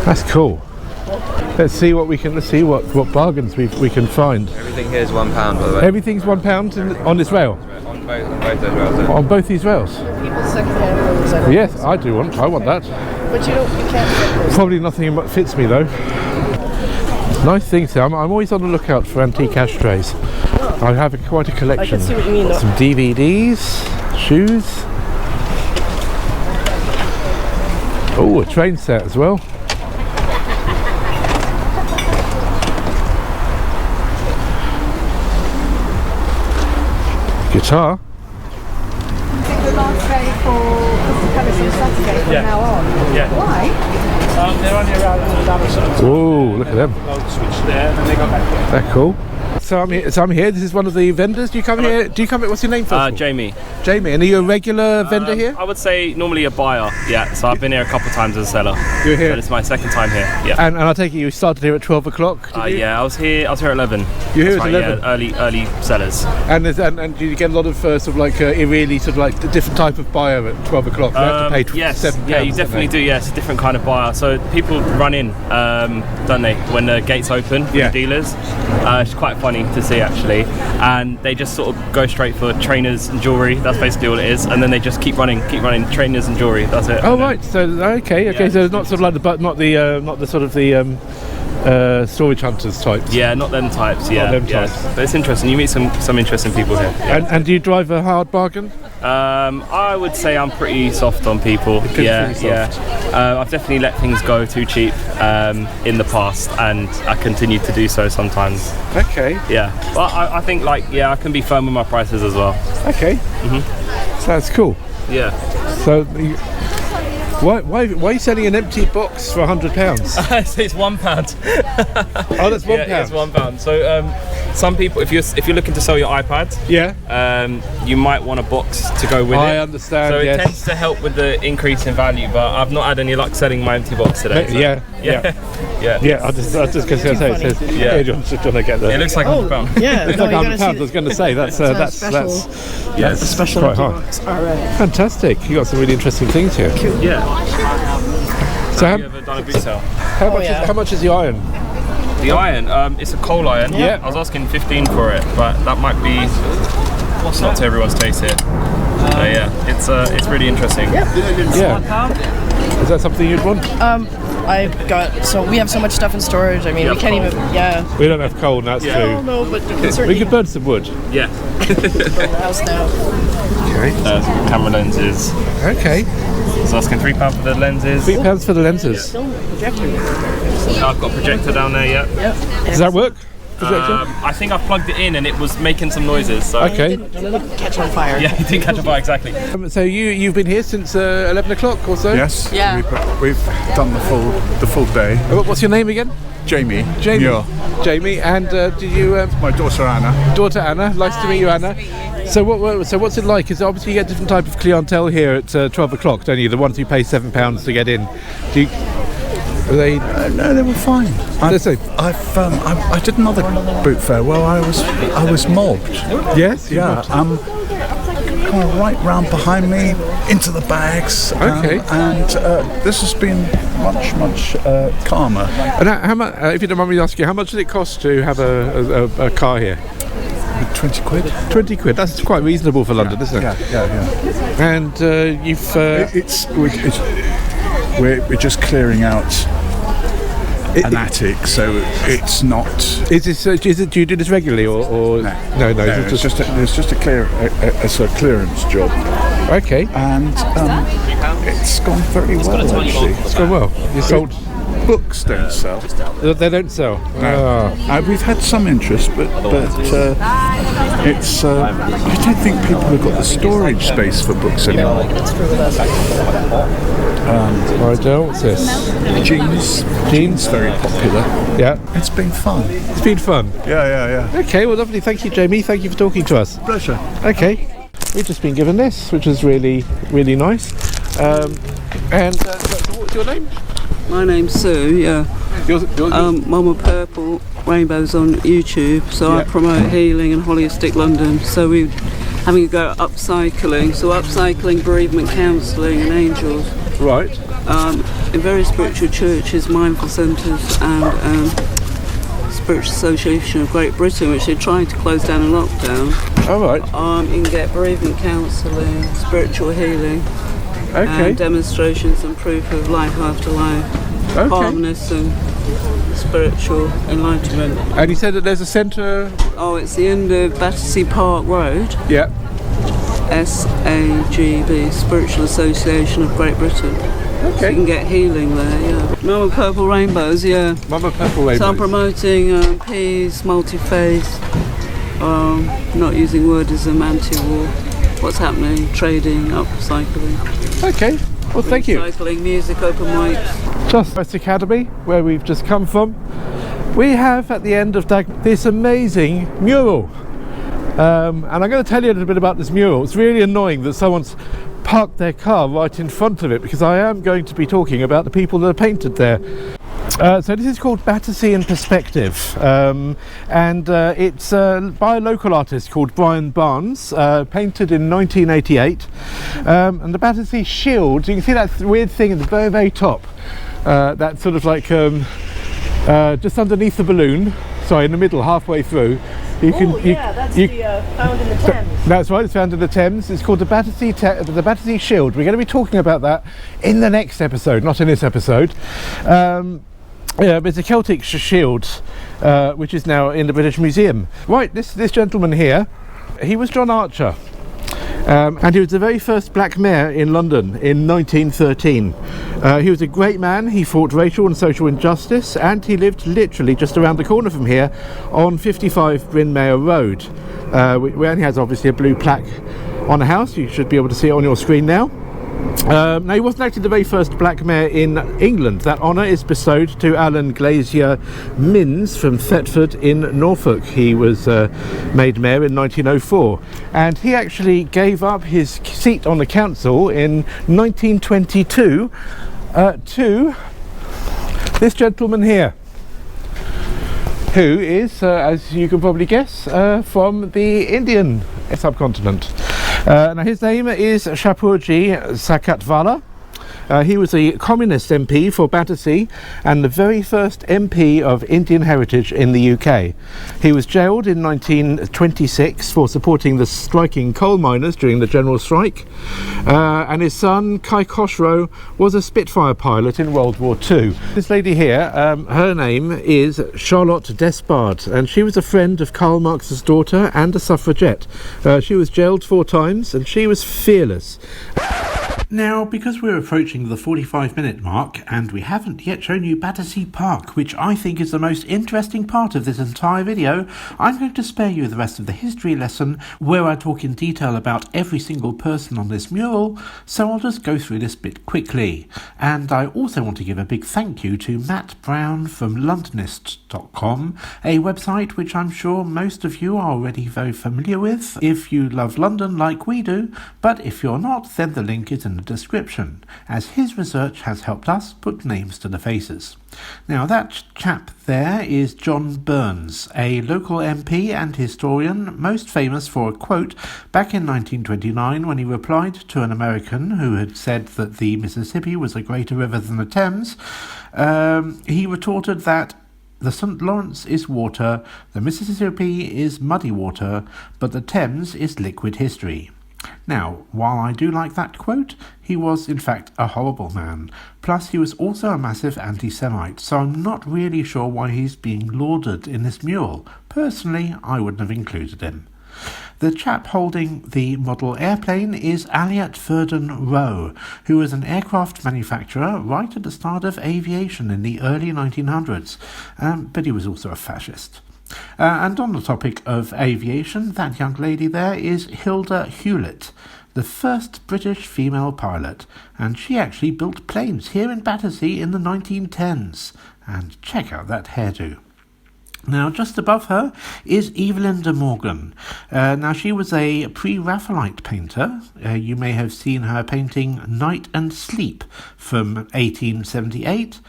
That's cool. Let's see what bargains we can find. Everything here is £1, by the way. Everything's £1 on this rail. On both those rails. On both these rails. People's second-hand clothes. Yes, I want that. But you can't get those. Probably nothing fits me though. Nice things here. I'm always on the lookout for antique ashtrays. I have quite a collection. I can see what you mean, though. Some DVDs, shoes. Oh, a train set as well. Guitar. The last day for Mr. Palace on Saturday from now on. Yeah. Why? They're only around all the other sort of Whoa, look at them. switch there, and then they go back there. They're cool. So I'm here. This is one of the vendors. Do you come here? What's your name first of all? Jamie. Jamie, and are you a regular vendor here? I would say normally a buyer, yeah. So I've been here a couple of times as a seller. You're here? So this is my second time here, yeah. And I take it you started here at 12 o'clock? Yeah, I was here at 11. You're here That's at right, 11? Yeah, early sellers. And do you get a lot of sort of like really sort of like a different type of buyer at 12 o'clock? You have to pay yes, £7. yeah, you definitely do. Yeah, it's a different kind of buyer. So people run in, don't they, when the gates open for the dealers. It's quite funny to see actually, and they just sort of go straight for trainers and jewellery. That's basically all it is, and then they just keep running trainers and jewellery. That's it. Oh right, so okay, Yeah. so it's not sort of like not the sort of the storage hunters types. Yeah, not them types. Yeah, Not them yeah. types. But it's interesting. You meet some interesting people here. Yeah. And do you drive a hard bargain? I would say I'm pretty soft on people. Pretty soft. I've definitely let things go too cheap in the past, and I continue to do so sometimes. Okay. Yeah, but I think I can be firm with my prices as well. Okay. So that's cool. Yeah. So why are you selling an empty box for £100? It's £1. Oh, that's £1. Yeah, it's £1. So some people, if you're looking to sell your iPad, you might want a box to go with it. I understand. So yes. it tends to help with the increase in value, but I've not had any luck selling my empty box today. So. Yeah. I was just going to say, it says, do you want to get the? It looks like £100. Yeah, It's no, like you gotta £100. I see was going to say that's it's a special quite hard. box. All right. Fantastic. You got some really interesting things here. Yeah. So Have you ever done a boot sale? how much is the iron? The iron, it's a coal iron. Yeah. I was asking 15 for it, but that might be not to everyone's taste here. It's really interesting. Yeah. Is that something you'd want? We have so much stuff in storage. I mean, Yeah, we can't coal. even. We don't have coal, and that's Oh true. no, but you can We certainly could burn some wood. Yeah. build a house now. Okay. Camera lenses. Okay. I was asking £3 for the lenses. £3 for the lenses. Projector. I've got a projector down there, yeah. Yep. Does that work? projector? I think I've plugged it in and it was making some noises. So. Okay. Didn't catch on fire. Yeah, it didn't catch on fire, exactly. So you've been here since 11 o'clock or so? Yes. Yeah. We've done the full day. What's your name again? Jamie. Jamie. Jamie, and did you? My daughter Anna. Daughter Anna. Nice to meet you, Anna. So what's it like? Is obviously you get different type of clientele here at 12 o'clock, don't you? The ones who pay £7 to get in. Are they? No, they were fine. I did another boot fair. Well, I was mobbed. Yes. Yeah. Kind of right round behind me into the bags. Okay. And this has been much calmer. And how much? If you don't mind me asking, how much does it cost to have a car here? 20 quid. 20 quid. That's quite reasonable for London, isn't it? Yeah. And you've. We're just clearing out an attic, so it's not. Is it? Do you do this regularly, or no? It's just a clearance job. Okay. And it's gone very well. Actually, it's gone well. You sold. Books don't sell. They don't sell. No. We've had some interest, but it's. I don't think people have got the storage space for books anymore. I don't. What's this? Jeans, very popular. Yeah. It's been fun. It's been fun. Yeah. Okay, well, lovely. Thank you, Jamie. Thank you for talking to us. Pleasure. Okay. We've just been given this, which is really, really nice. So what's your name? My name's Sue, yeah. Yours? Mama Purple Rainbows on YouTube, so I promote healing and holistic London. So we're having a go at upcycling. So upcycling, bereavement counselling and angels. Right. In various spiritual churches, mindful centres and Spiritual Association of Great Britain, which they're trying to close down in lockdown. All right. You can get bereavement counselling, spiritual healing. Okay. And demonstrations and proof of life after life, harmonious and spiritual enlightenment. And you said that there's a centre? Oh, it's the end of Battersea Park Road. Yeah. SAGB, Spiritual Association of Great Britain. Okay. So you can get healing there, yeah. Mama Purple Rainbows, yeah. Mama Purple Rainbows. So I'm promoting peace, multi-faith, not using wordism, anti-war. What's happening, trading, upcycling. Okay, well thank you. Upcycling, music, open mics. Just West Academy, where we've just come from. We have at the end of this amazing mural. And I'm going to tell you a little bit about this mural. It's really annoying that someone's parked their car right in front of it, because I am going to be talking about the people that are painted there. So this is called Battersea in Perspective, and it's by a local artist called Brian Barnes, painted in 1988. And the Battersea Shield, you can see that weird thing at the very, very top, that sort of like just underneath the balloon, sorry, in the middle, halfway through. That's found in the Thames. That's right, it's found in the Thames. It's called the Battersea Shield. We're going to be talking about that in the next episode, not in this episode. But it's a Celtic shield, which is now in the British Museum. Right, this gentleman here, he was John Archer. And he was the very first black mayor in London in 1913. He was a great man. He fought racial and social injustice, and he lived literally just around the corner from here on 55 Bryn Mawr Road, where he has obviously a blue plaque on the house. You should be able to see it on your screen now. Now, he wasn't actually the very first black mayor in England. That honour is bestowed to Alan Glazier Minns from Thetford in Norfolk. He was made mayor in 1904, and he actually gave up his seat on the council in 1922 to this gentleman here, who is, as you can probably guess, from the Indian subcontinent. Now his name is Shapurji Sakatvala. He was a communist MP for Battersea and the very first MP of Indian heritage in the UK. He was jailed in 1926 for supporting the striking coal miners during the general strike, and his son Kai Khosrow was a Spitfire pilot in World War II. This lady here, her name is Charlotte Despard, and she was a friend of Karl Marx's daughter and a suffragette. She was jailed 4 times, and she was fearless. Now, because we're approaching the 45-minute mark, and we haven't yet shown you Battersea Park, which I think is the most interesting part of this entire video, I'm going to spare you the rest of the history lesson, where I talk in detail about every single person on this mural, so I'll just go through this bit quickly. And I also want to give a big thank you to Matt Brown from Londonist.com, a website which I'm sure most of you are already very familiar with, if you love London like we do, but if you're not, then the link is in the description, as his research has helped us put names to the faces. Now, that chap there is John Burns, a local MP and historian, most famous for a quote back in 1929 when he replied to an American who had said that the Mississippi was a greater river than the Thames. He retorted that the St. Lawrence is water, the Mississippi is muddy water, but the Thames is liquid history. Now, while I do like that quote, he was in fact a horrible man. Plus, he was also a massive anti-Semite, so I'm not really sure why he's being lauded in this mural. Personally, I wouldn't have included him. The chap holding the model airplane is Elliot Ferdinand Roe, who was an aircraft manufacturer right at the start of aviation in the early 1900s, but he was also a fascist. And on the topic of aviation, that young lady there is Hilda Hewlett, the first British female pilot, and she actually built planes here in Battersea in the 1910s. And check out that hairdo. Now, just above her is Evelyn de Morgan. Now, she was a pre-Raphaelite painter. You may have seen her painting Night and Sleep from 1878.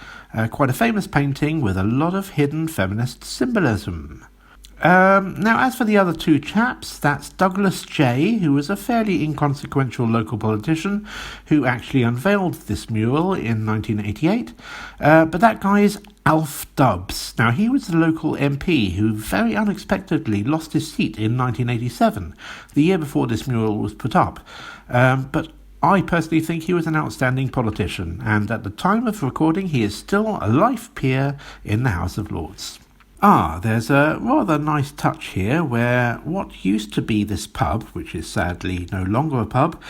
Quite a famous painting with a lot of hidden feminist symbolism. Now, as for the other two chaps, that's Douglas J., who was a fairly inconsequential local politician who actually unveiled this mural in 1988. But that guy is Alf Dubs. Now, he was the local MP who very unexpectedly lost his seat in 1987, the year before this mural was put up. But I personally think he was an outstanding politician, and at the time of recording he is still a life peer in the House of Lords. There's a rather nice touch here where what used to be this pub, which is sadly no longer a pub,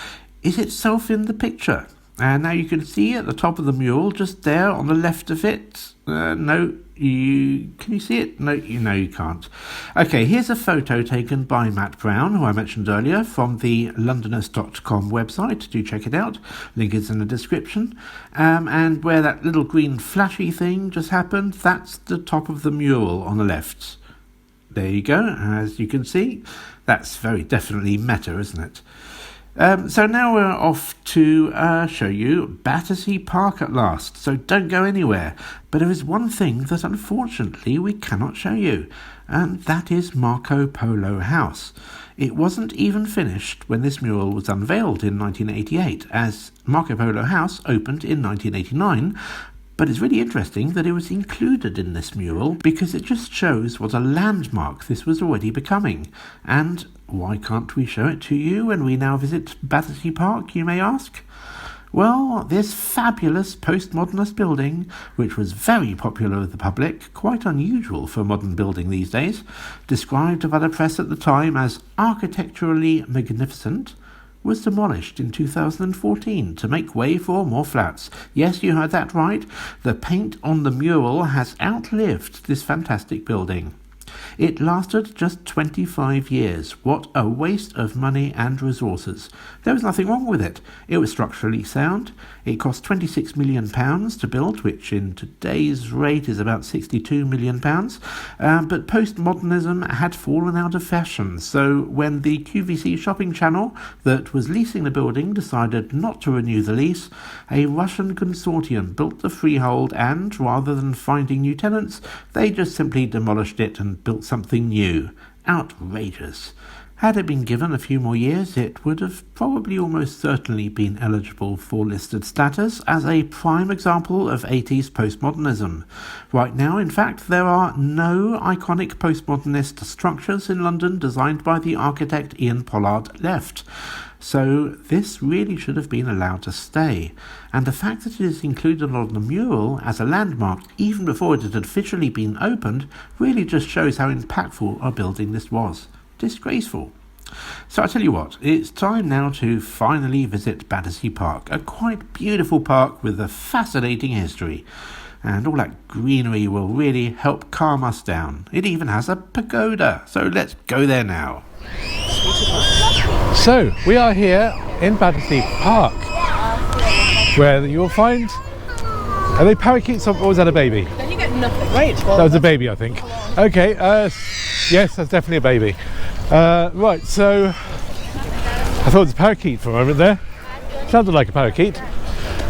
is itself in the picture. And now you can see at the top of the mural, just there on the left of it. Can you see it? No, you can't. Okay, here's a photo taken by Matt Brown, who I mentioned earlier, from the Londonist.com website. Do check it out. Link is in the description. And where that little green flashy thing just happened, that's the top of the mural on the left. There you go. As you can see, that's very definitely meta, isn't it? So now we're off to show you Battersea Park at last, so don't go anywhere. But there is one thing that unfortunately we cannot show you, and that is Marco Polo House. It wasn't even finished when this mural was unveiled in 1988, as Marco Polo House opened in 1989, but it's really interesting that it was included in this mural because it just shows what a landmark this was already becoming. And why can't we show it to you when we now visit Battersea Park, you may ask? Well, this fabulous postmodernist building, which was very popular with the public, quite unusual for a modern building these days, described by the press at the time as architecturally magnificent, was demolished in 2014 to make way for more flats. Yes, you heard that right. The paint on the mural has outlived this fantastic building. It lasted just 25 years. What a waste of money and resources. There was nothing wrong with it. It was structurally sound. It cost £26 million to build, which in today's rate is about £62 million. But postmodernism had fallen out of fashion. So when the QVC shopping channel that was leasing the building decided not to renew the lease, a Russian consortium built the freehold and, rather than finding new tenants, they just simply demolished it and built something new. Outrageous. Had it been given a few more years, it would have probably almost certainly been eligible for listed status as a prime example of 80s postmodernism. Right now, in fact, there are no iconic postmodernist structures in London designed by the architect Ian Pollard left. So this really should have been allowed to stay. And the fact that it is included on the mural as a landmark even before it had officially been opened really just shows how impactful a building this was. Disgraceful. So I tell you what, it's time now to finally visit Battersea Park, a quite beautiful park with a fascinating history. And all that greenery will really help calm us down. It even has a pagoda, so let's go there now. So, we are here in Battersea Park, where you will find... Are they parakeets or was that a baby? Then you get nothing. Right. Well, that was a baby, I think. Okay, yes, that's definitely a baby. Right, so... I thought it was a parakeet for a moment there. Sounded like a parakeet.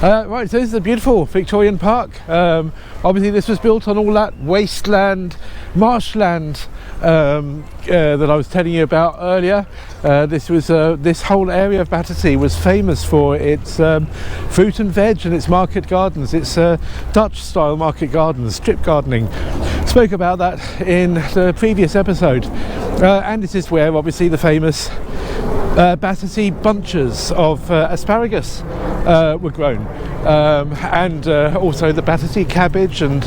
Right, so this is a beautiful Victorian park. Obviously this was built on all that wasteland, marshland that I was telling you about earlier. This whole area of Battersea was famous for its fruit and veg and its market gardens, its Dutch style market gardens, strip gardening. Spoke about that in the previous episode. And this is where obviously the famous Battersea bunches of asparagus were grown, and also the Battersea cabbage and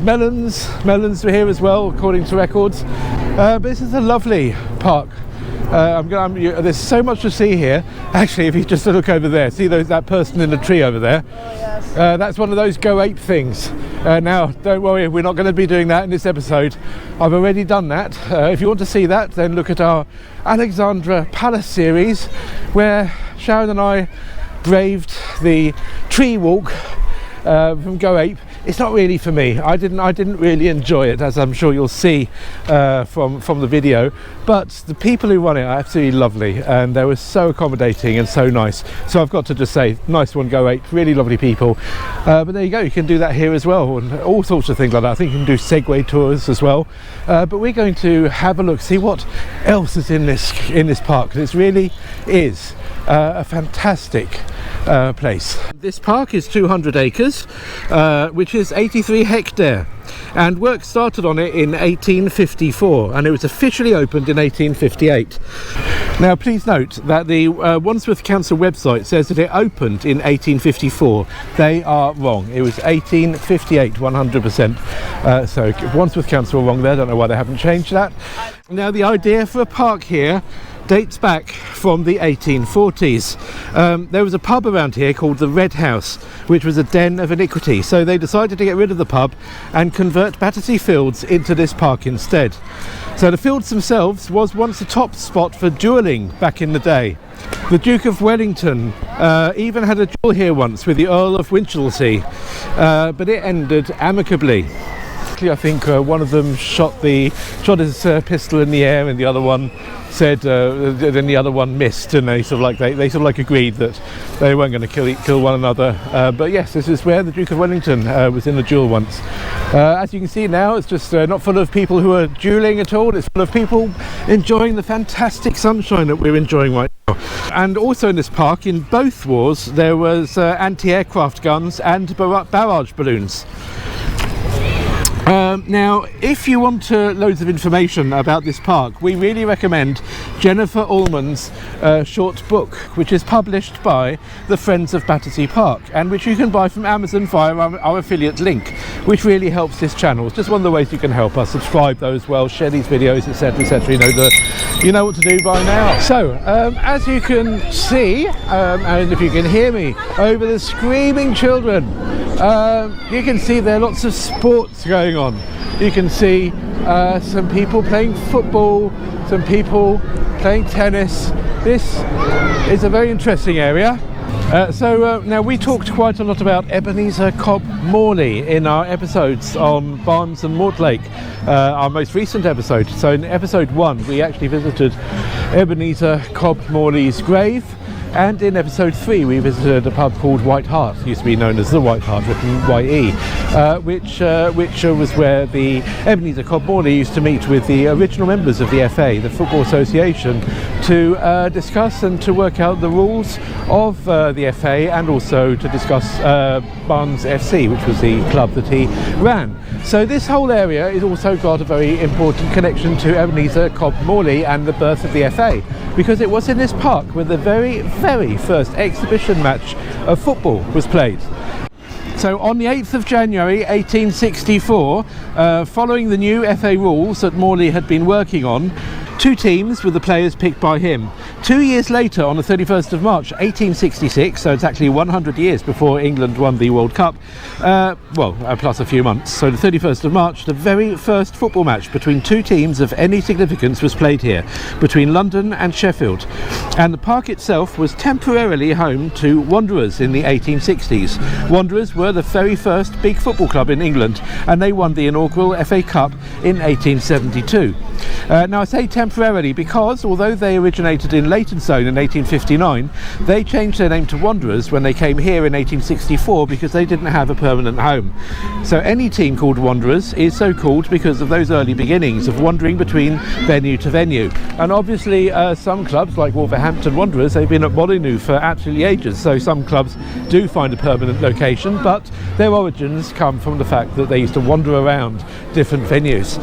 melons were here as well, according to records. But this is a lovely park. There's so much to see here. Actually, if you just look over there, see that person in the tree over there. Oh, yes. That's one of those go ape things. Now, don't worry, we're not going to be doing that in this episode. I've already done that. If you want to see that, then look at our Alexandra Palace series, where Sharon and I braved the tree walk from Go Ape. It's not really for me. I didn't really enjoy it, as I'm sure you'll see from the video. But the people who run it are absolutely lovely, and they were so accommodating and so nice. So I've got to just say, nice one, Go Ape. Really lovely people. But there you go. You can do that here as well, and all sorts of things like that. I think you can do Segway tours as well. But we're going to have a look, see what else is in this park. It really is a fantastic place. This park is 200 acres, which is 83 hectare, and work started on it in 1854, and it was officially opened in 1858. Now please note that the Wandsworth Council website says that it opened in 1854. They are wrong. It was 1858, 100%. So Wandsworth Council are wrong there. I don't know why they haven't changed that. Now the idea for a park here dates back from the 1840s. There was a pub around here called the Red House, which was a den of iniquity, so they decided to get rid of the pub and convert Battersea Fields into this park instead. So the fields themselves was once a top spot for duelling back in the day. The Duke of Wellington even had a duel here once with the Earl of Winchelsea, but it ended amicably. I think one of them shot his pistol in the air, and the other one said, then the other one missed, and they sort of agreed that they weren't going to kill one another. But yes, this is where the Duke of Wellington was in a duel once. As you can see now, it's just not full of people who are duelling at all. It's full of people enjoying the fantastic sunshine that we're enjoying right now. And also in this park, in both wars, there was anti-aircraft guns and barrage balloons. Now, if you want loads of information about this park, we really recommend Jennifer Allman's short book, which is published by the Friends of Battersea Park, and which you can buy from Amazon via our affiliate link, which really helps this channel. It's just one of the ways you can help us. Subscribe though as well, share these videos, etc, etc. You know what to do by now. So, as you can see, and if you can hear me over the screaming children, you can see there are lots of sports going on. You can see some people playing football, some people playing tennis. This is a very interesting area. Now we talked quite a lot about Ebenezer Cobb Morley in our episodes on Barnes and Mortlake, our most recent episode. So in episode 1 we actually visited Ebenezer Cobb Morley's grave, and in episode 3 we visited a pub called White Hart, used to be known as the White Hart, written Y-E, which was where the Ebenezer Cobb Morley used to meet with the original members of the FA, the Football Association, to discuss and to work out the rules of the FA, and also to discuss Barnes FC, which was the club that he ran. So this whole area has also got a very important connection to Ebenezer Cobb Morley and the birth of the FA, because it was in this park where the very first exhibition match of football was played. So on the 8th of January 1864, following the new FA rules that Morley had been working on, 2 teams with the players picked by him. 2 years later, on the 31st of March 1866, so exactly 100 years before England won the World Cup, plus a few months, so the 31st of March, the very first football match between 2 teams of any significance was played here, between London and Sheffield. And the park itself was temporarily home to Wanderers in the 1860s. Wanderers were the very first big football club in England, and they won the inaugural FA Cup in 1872. Now I say temporarily because although they originated in Leytonstone in 1859, they changed their name to Wanderers when they came here in 1864 because they didn't have a permanent home. So any team called Wanderers is so called because of those early beginnings of wandering between venue to venue. And obviously some clubs like Wolverhampton Wanderers, they've been at Molyneux for absolutely ages, so some clubs do find a permanent location, but their origins come from the fact that they used to wander around different venues.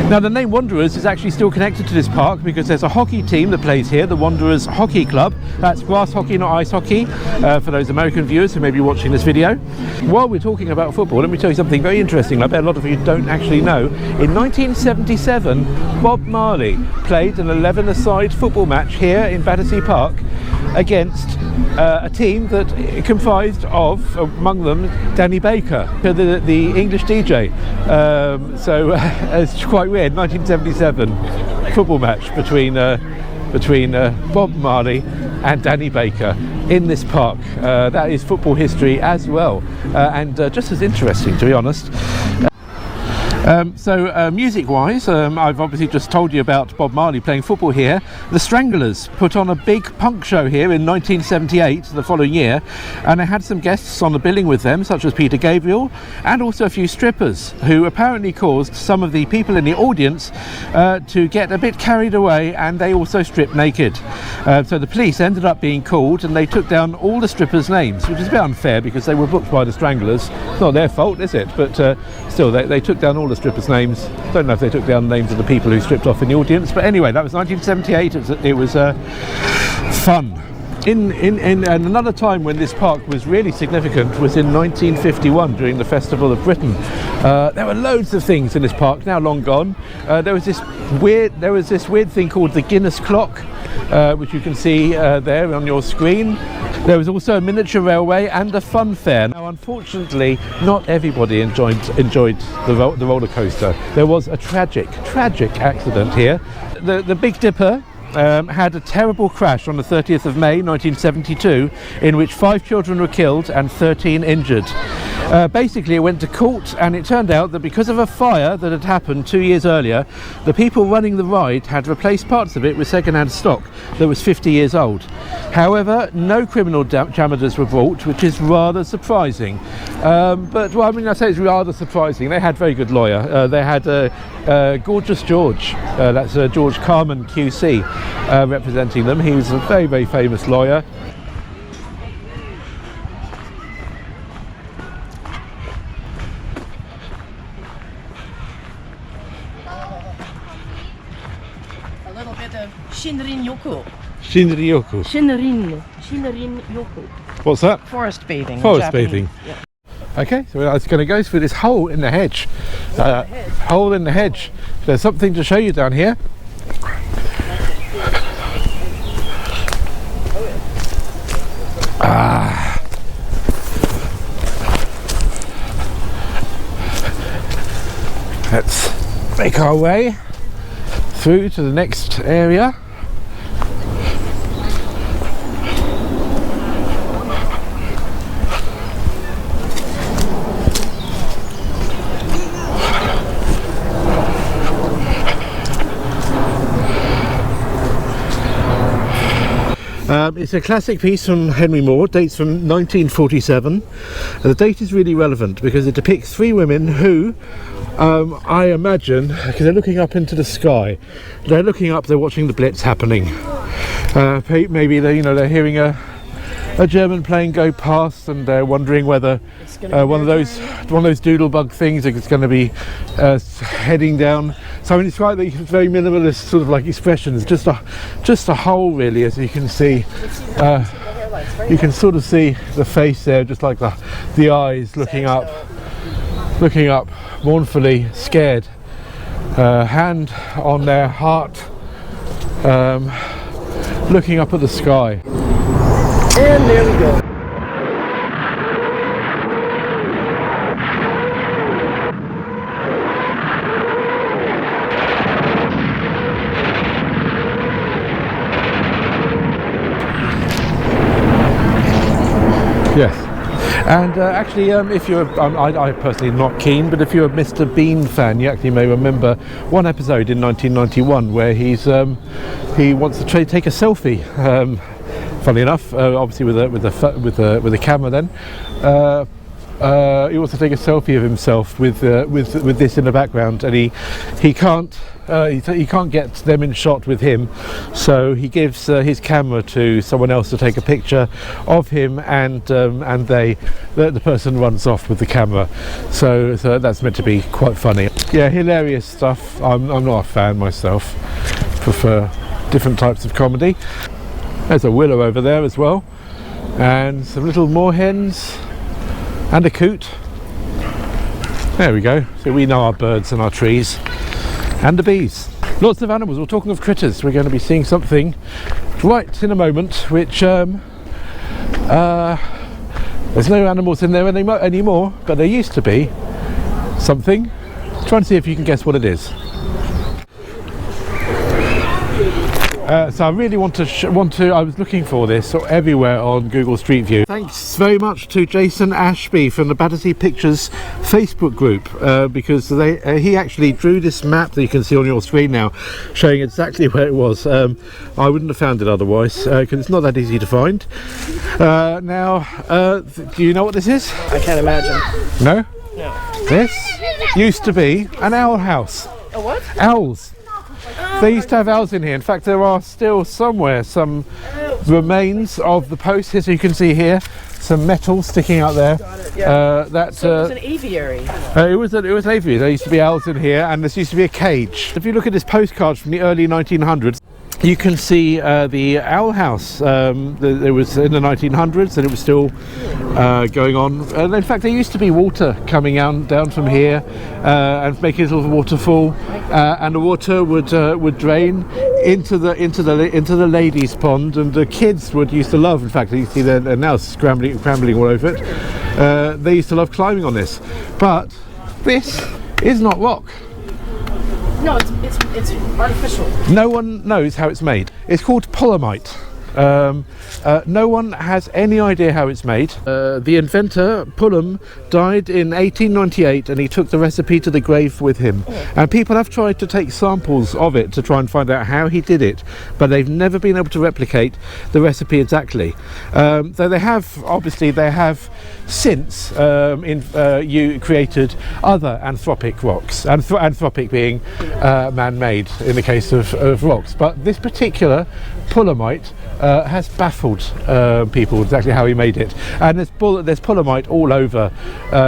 Now the name Wanderers is actually still connected to this park because there's a hockey team that plays here, the Wanderers Hockey Club. That's grass hockey, not ice hockey, for those American viewers who may be watching this video. While we're talking about football, let me tell you something very interesting I bet a lot of you don't actually know. In 1977, Bob Marley played an 11-a-side football match here in Battersea Park against a team that comprised of, among them, Danny Baker, the English DJ. So it's quite weird. 1977 football match between Bob Marley and Danny Baker in this park. That is football history as well, and just as interesting, to be honest. Music-wise, I've obviously just told you about Bob Marley playing football here. The Stranglers put on a big punk show here in 1978, the following year, and they had some guests on the billing with them, such as Peter Gabriel, and also a few strippers, who apparently caused some of the people in the audience to get a bit carried away, and they also stripped naked. So the police ended up being called, and they took down all the strippers' names, which is a bit unfair because they were booked by the Stranglers. It's not their fault, is it? But still, they took down all the strippers' names. Don't know if they took down the names of the people who stripped off in the audience, but anyway, that was 1978. It was fun. In another time when this park was really significant was in 1951 during the Festival of Britain. There were loads of things in this park, now long gone. There was this weird thing called the Guinness clock, which you can see there on your screen. There was also a miniature railway and a fun fair. Now, unfortunately, not everybody enjoyed the roller coaster. There was a tragic accident here. The Big Dipper had a terrible crash on the 30th of May 1972 in which 5 children were killed and 13 injured. Basically it went to court, and it turned out that because of a fire that had happened 2 years earlier, the people running the ride had replaced parts of it with second-hand stock that was 50 years old. However, no criminal damages were brought, which is rather surprising. I say it's rather surprising. They had very good lawyer. They had Gorgeous George, that's George Carman QC, representing them. He was a very, very famous lawyer. A little bit of Shinrin Yoku. Shinrin-yoku. Shinrin Yoku. What's that? Forest bathing. Forest bathing. Yeah. Okay, so I was going to go through this hole in the hedge. Hole in the hedge. There's something to show you down here. Let's make our way through to the next area. It's a classic piece from Henry Moore, dates from 1947. The date is really relevant because it depicts 3 women who, I imagine, because they're looking up into the sky, they're looking up, they're watching the Blitz happening. Maybe they're hearing a German plane go past, and they're wondering whether one of those doodlebug things is going to be heading down. So I mean, it's quite very minimalist sort of like expressions, just a hole really, as you can see. You can sort of see the face there, just like the eyes looking up mournfully, scared. hand on their heart, looking up at the sky. And there we go. Yes, and actually, if you're, I personally not keen, but if you're a Mr. Bean fan, you actually may remember one episode in 1991 where he wants to take a selfie. Funny enough, obviously with a camera. Then he wants to take a selfie of himself with this in the background, and he can't get them in shot with him, so he gives his camera to someone else to take a picture of him, and the person runs off with the camera. So that's meant to be quite funny. Yeah, hilarious stuff. I'm not a fan myself. Prefer different types of comedy. There's a willow over there as well, and some little moorhens, and a coot. There we go. So we know our birds and our trees. And the bees. Lots of animals. We're talking of critters. We're going to be seeing something right in a moment, which there's no animals in there anymore, but there used to be something. Try and see if you can guess what it is. So I really want to. I was looking for this everywhere on Google Street View. Thanks very much to Jason Ashby from the Battersea Pictures Facebook group, because he actually drew this map that you can see on your screen now, showing exactly where it was. I wouldn't have found it otherwise, because it's not that easy to find. Now, do you know what this is? I can't imagine. No? No. This used to be an owl house. A what? Owls. They used to have owls in here. In fact, there are still somewhere some remains of the post here, so you can see here some metal sticking out there. Yeah. So it was an It aviary. was an aviary. There used to be owls in here, and this used to be a cage. If you look at this postcard from the early 1900s, you can see the owl house. It was in the 1900s, and it was still going on. And in fact, there used to be water coming down from here and making a little waterfall, and the water would drain into the ladies' pond, and the kids used to love. In fact, you see they're now scrambling all over it. They used to love climbing on this, but this is not rock. No, it's artificial. No one knows how it's made. It's called polyamite. No one has any idea how it's made. The inventor, Pullum, died in 1898, and he took the recipe to the grave with him. And people have tried to take samples of it to try and find out how he did it, but they've never been able to replicate the recipe exactly. Though they have since created other anthropic rocks, anthropic being man-made in the case of rocks. But this particular Pullamite has baffled people exactly how he made it, and there's Pullamite all over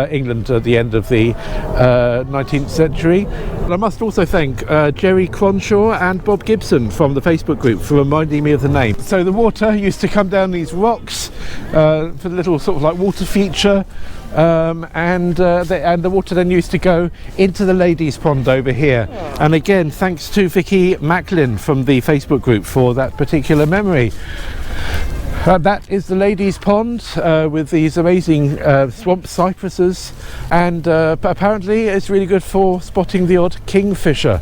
England at the end of the 19th century. And I must also thank Jerry Cronshaw and Bob Gibson from the Facebook group for reminding me of the name. So the water used to come down these rocks for the little sort of like water feature, and the water then used to go into the ladies' pond over here. And again, thanks to Vicky Macklin from the Facebook group for that particular memory. That is the ladies' pond with these amazing swamp cypresses, and apparently it's really good for spotting the odd kingfisher.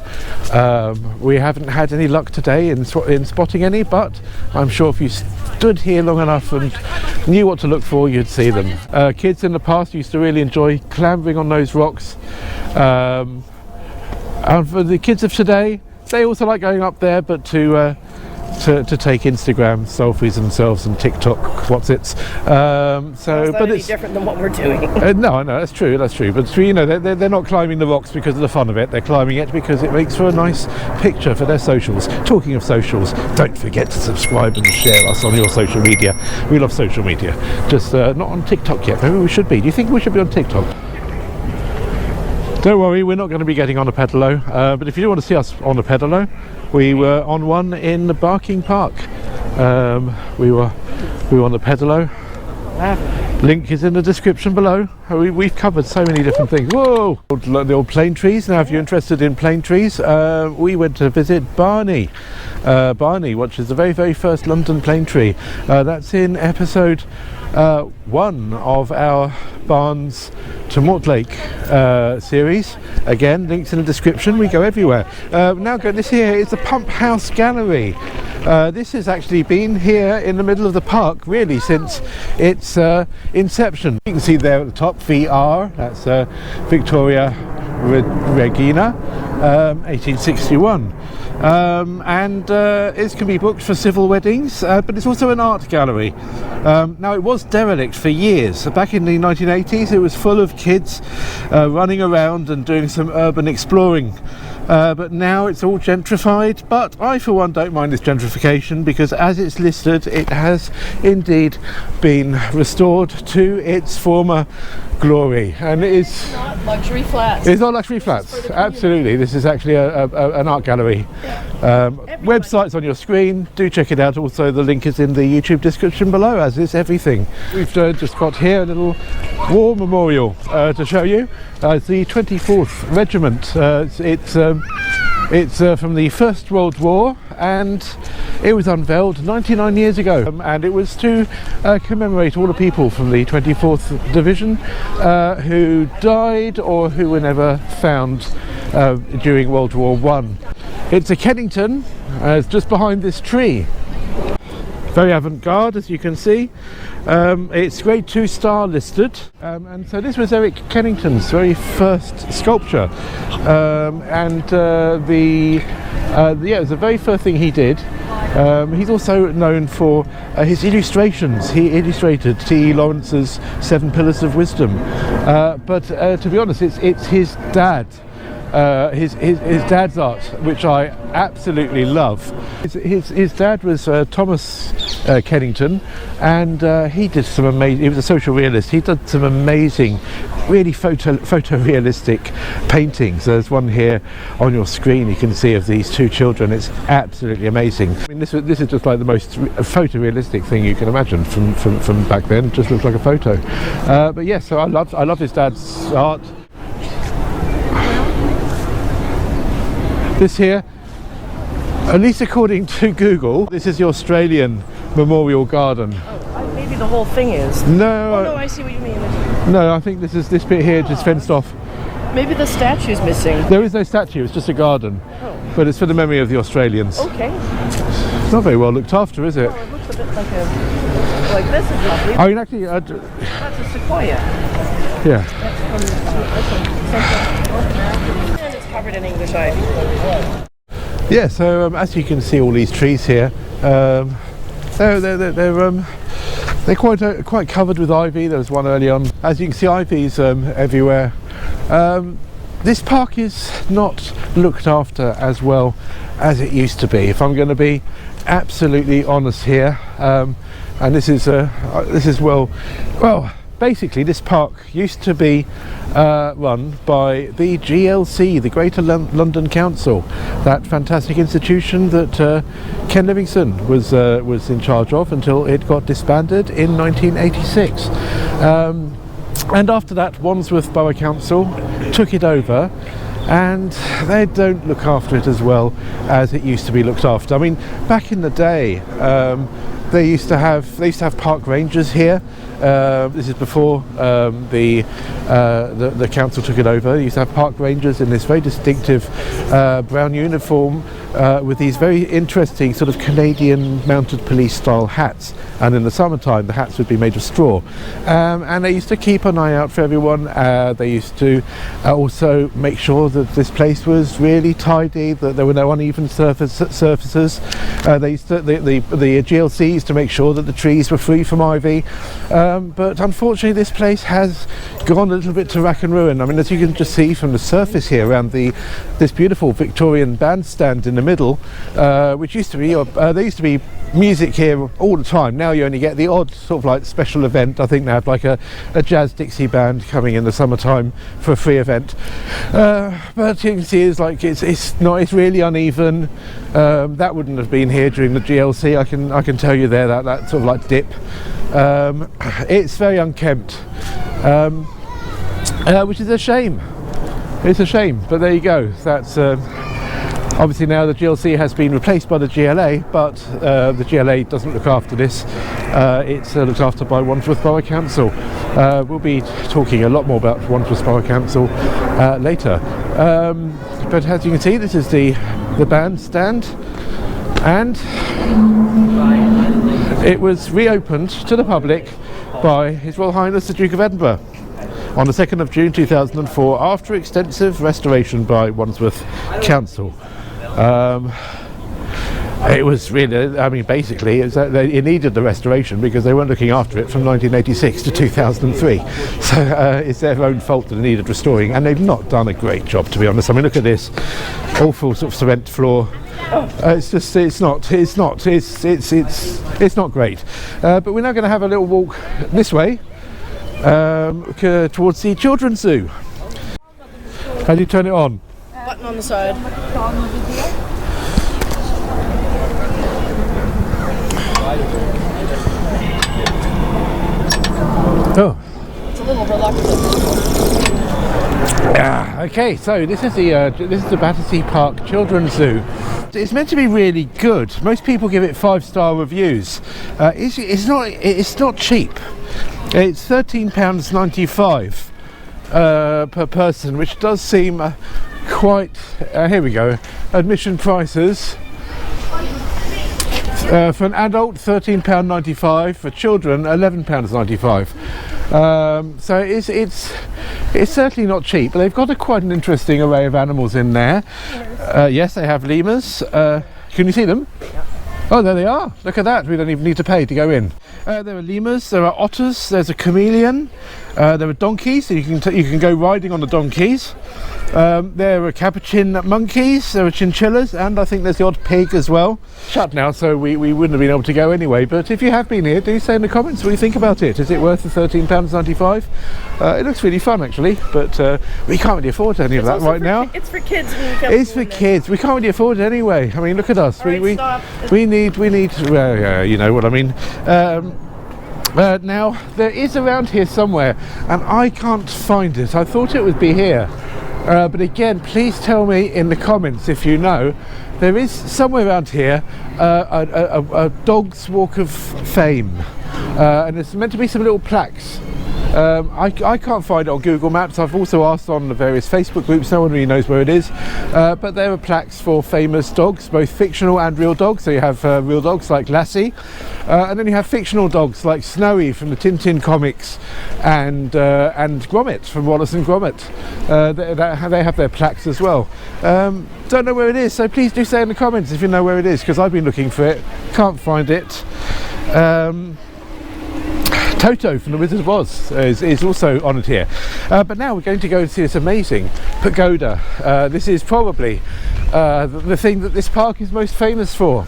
We haven't had any luck today in spotting any, but I'm sure if you stood here long enough and knew what to look for, you'd see them. Kids in the past used to really enjoy clambering on those rocks, and for the kids of today, they also like going up there, but to take Instagram selfies themselves and TikTok what's-its. But it's different than what we're doing. No, that's true. But you know, they're not climbing the rocks because of the fun of it. They're climbing it because it makes for a nice picture for their socials. Talking of socials, don't forget to subscribe and share us on your social media. We love social media. Just not on TikTok yet. Maybe we should be. Do you think we should be on TikTok? Don't worry, we're not going to be getting on a pedalo, but if you do want to see us on a pedalo, we were on one in the Barking Park. We were on the pedalo. Link is in the description below. We've covered so many different things. Whoa! The old plane trees. Now, if you're interested in plane trees, we went to visit Barney, which is the very, very first London plane tree. That's in episode 1 of our Barnes to Mortlake series. Again, links in the description. We go everywhere. This here is the Pump House Gallery. This has actually been here in the middle of the park really since its inception. You can see there at the top VR, that's Victoria Regina, 1861. It can be booked for civil weddings, but it's also an art gallery. Now, it was derelict for years. Back in the 1980s, it was full of kids running around and doing some urban exploring. But now it's all gentrified, but I for one don't mind this gentrification, because as it's listed, it has indeed been restored to its former glory, and it is not luxury flats. It's not luxury flats, absolutely. This is actually an art gallery. Website's on your screen, do check it out. Also, the link is in the YouTube description below, as is everything. We've just got here a little war memorial to show you. It's the 24th Regiment. It's from the First World War, and it was unveiled 99 years ago, and it was to commemorate all the people from the 24th Division who died or who were never found during World War I. It's a Kennington, it's just behind this tree. Very avant-garde, as you can see. It's grade 2 star listed, and so this was Eric Kennington's very first sculpture, it was the very first thing he did. He's also known for his illustrations. He illustrated T.E. Lawrence's 7 Pillars of Wisdom, but to be honest, it's his dad. His dad's art, which I absolutely love. His dad was Thomas Kennington, and he did some amazing. He was a social realist. He did some amazing, really photorealistic paintings. There's one here on your screen. You can see of these 2 children. It's absolutely amazing. I mean, this is just like the most photorealistic thing you can imagine from back then. It just looks like a photo. But yes, so I love his dad's art. This here, at least according to Google, this is the Australian Memorial Garden. Oh, maybe the whole thing is. No. Oh, no, I see what you mean. No, I think this bit here just fenced off. Maybe the statue's missing. There is no statue, it's just a garden. Oh. But it's for the memory of the Australians. Okay. It's not very well looked after, is it? Oh, it looks a bit like this is lovely. I mean, actually... that's a sequoia. Yeah. And it's covered in English ivy. Yeah, so as you can see, all these trees here, they're quite covered with ivy. There was one early on. As you can see, ivy's everywhere. This park is not looked after as well as it used to be, if I'm going to be absolutely honest here. And this is basically this park used to be run by the GLC, the Greater London Council, that fantastic institution that Ken Livingstone was in charge of until it got disbanded in 1986. And after that, Wandsworth Borough Council took it over, and they don't look after it as well as it used to be looked after. I mean, back in the day, they used to have park rangers here. This is before the council took it over. They used to have park rangers in this very distinctive brown uniform with these very interesting sort of Canadian mounted police style hats, and in the summertime the hats would be made of straw, and they used to keep an eye out for everyone. They used to also make sure that this place was really tidy, that there were no uneven surfaces. They used to, the GLC used to make sure that the trees were free from ivy, but unfortunately this place has gone a little bit to rack and ruin. I mean, as you can just see from the surface here around this beautiful Victorian bandstand in the middle, which used to be there used to be music here all the time. Now you only get the odd sort of like special event. I think they have like a jazz Dixie band coming in the summertime for a free event, but you can see it's really uneven. That wouldn't have been here during the GLC. I can tell you there that sort of like dip It's very unkempt, which is a shame. It's a shame, but there you go. That's obviously now the GLC has been replaced by the GLA, but the GLA doesn't look after this. It's looked after by Wandsworth Borough Council. We'll be talking a lot more about Wandsworth Borough Council later. But as you can see, this is the bandstand, and it was reopened to the public by His Royal Highness the Duke of Edinburgh on the 2nd of June 2004 after extensive restoration by Wandsworth Council. It was really, I mean, basically it needed the restoration because they weren't looking after it from 1986 to 2003. So it's their own fault that it needed restoring, and they've not done a great job, to be honest. I mean, look at this awful sort of cement floor. It's not great. But we're now going to have a little walk this way towards the children's zoo. How do you turn it on? Button on the side. Oh. It's a little reluctant. Okay, so this is the Battersea Park Children's Zoo. It's meant to be really good. Most people give it 5-star reviews. It's not cheap. It's £13.95 per person, which does seem quite. Here we go. Admission prices. For an adult, £13.95. For children, £11.95. So it's certainly not cheap, but they've got quite an interesting array of animals in there. Yes, they have lemurs. Can you see them? Yeah. Oh, there they are. Look at that. We don't even need to pay to go in. There are lemurs, there are otters, there's a chameleon, there are donkeys, so you can go riding on the donkeys. There are capuchin monkeys, there are chinchillas, and I think there's the odd pig as well. Shut now, so we wouldn't have been able to go anyway, but if you have been here, do say in the comments what you think about it. Is it worth the £13.95? It looks really fun actually, but we can't really afford any of that right now. It's for kids. It's for kids. We can't really afford it anyway. I mean, look at us. We need, well, yeah, you know what I mean. Now, there is around here somewhere, and I can't find it. I thought it would be here. But again, please tell me in the comments if you know. There is somewhere around here a dog's walk of fame, and there's meant to be some little plaques. I can't find it on Google Maps. I've also asked on the various Facebook groups. No one really knows where it is, but there are plaques for famous dogs, both fictional and real dogs. So you have real dogs like Lassie, and then you have fictional dogs like Snowy from the Tintin comics, and Gromit from Wallace and Gromit. They have their plaques as well. Don't know where it is, so please do say in the comments if you know where it is, because I've been looking for it, can't find it. Toto from The Wizard of Oz is also honoured here. But now we're going to go and see this amazing pagoda. This is probably the thing that this park is most famous for.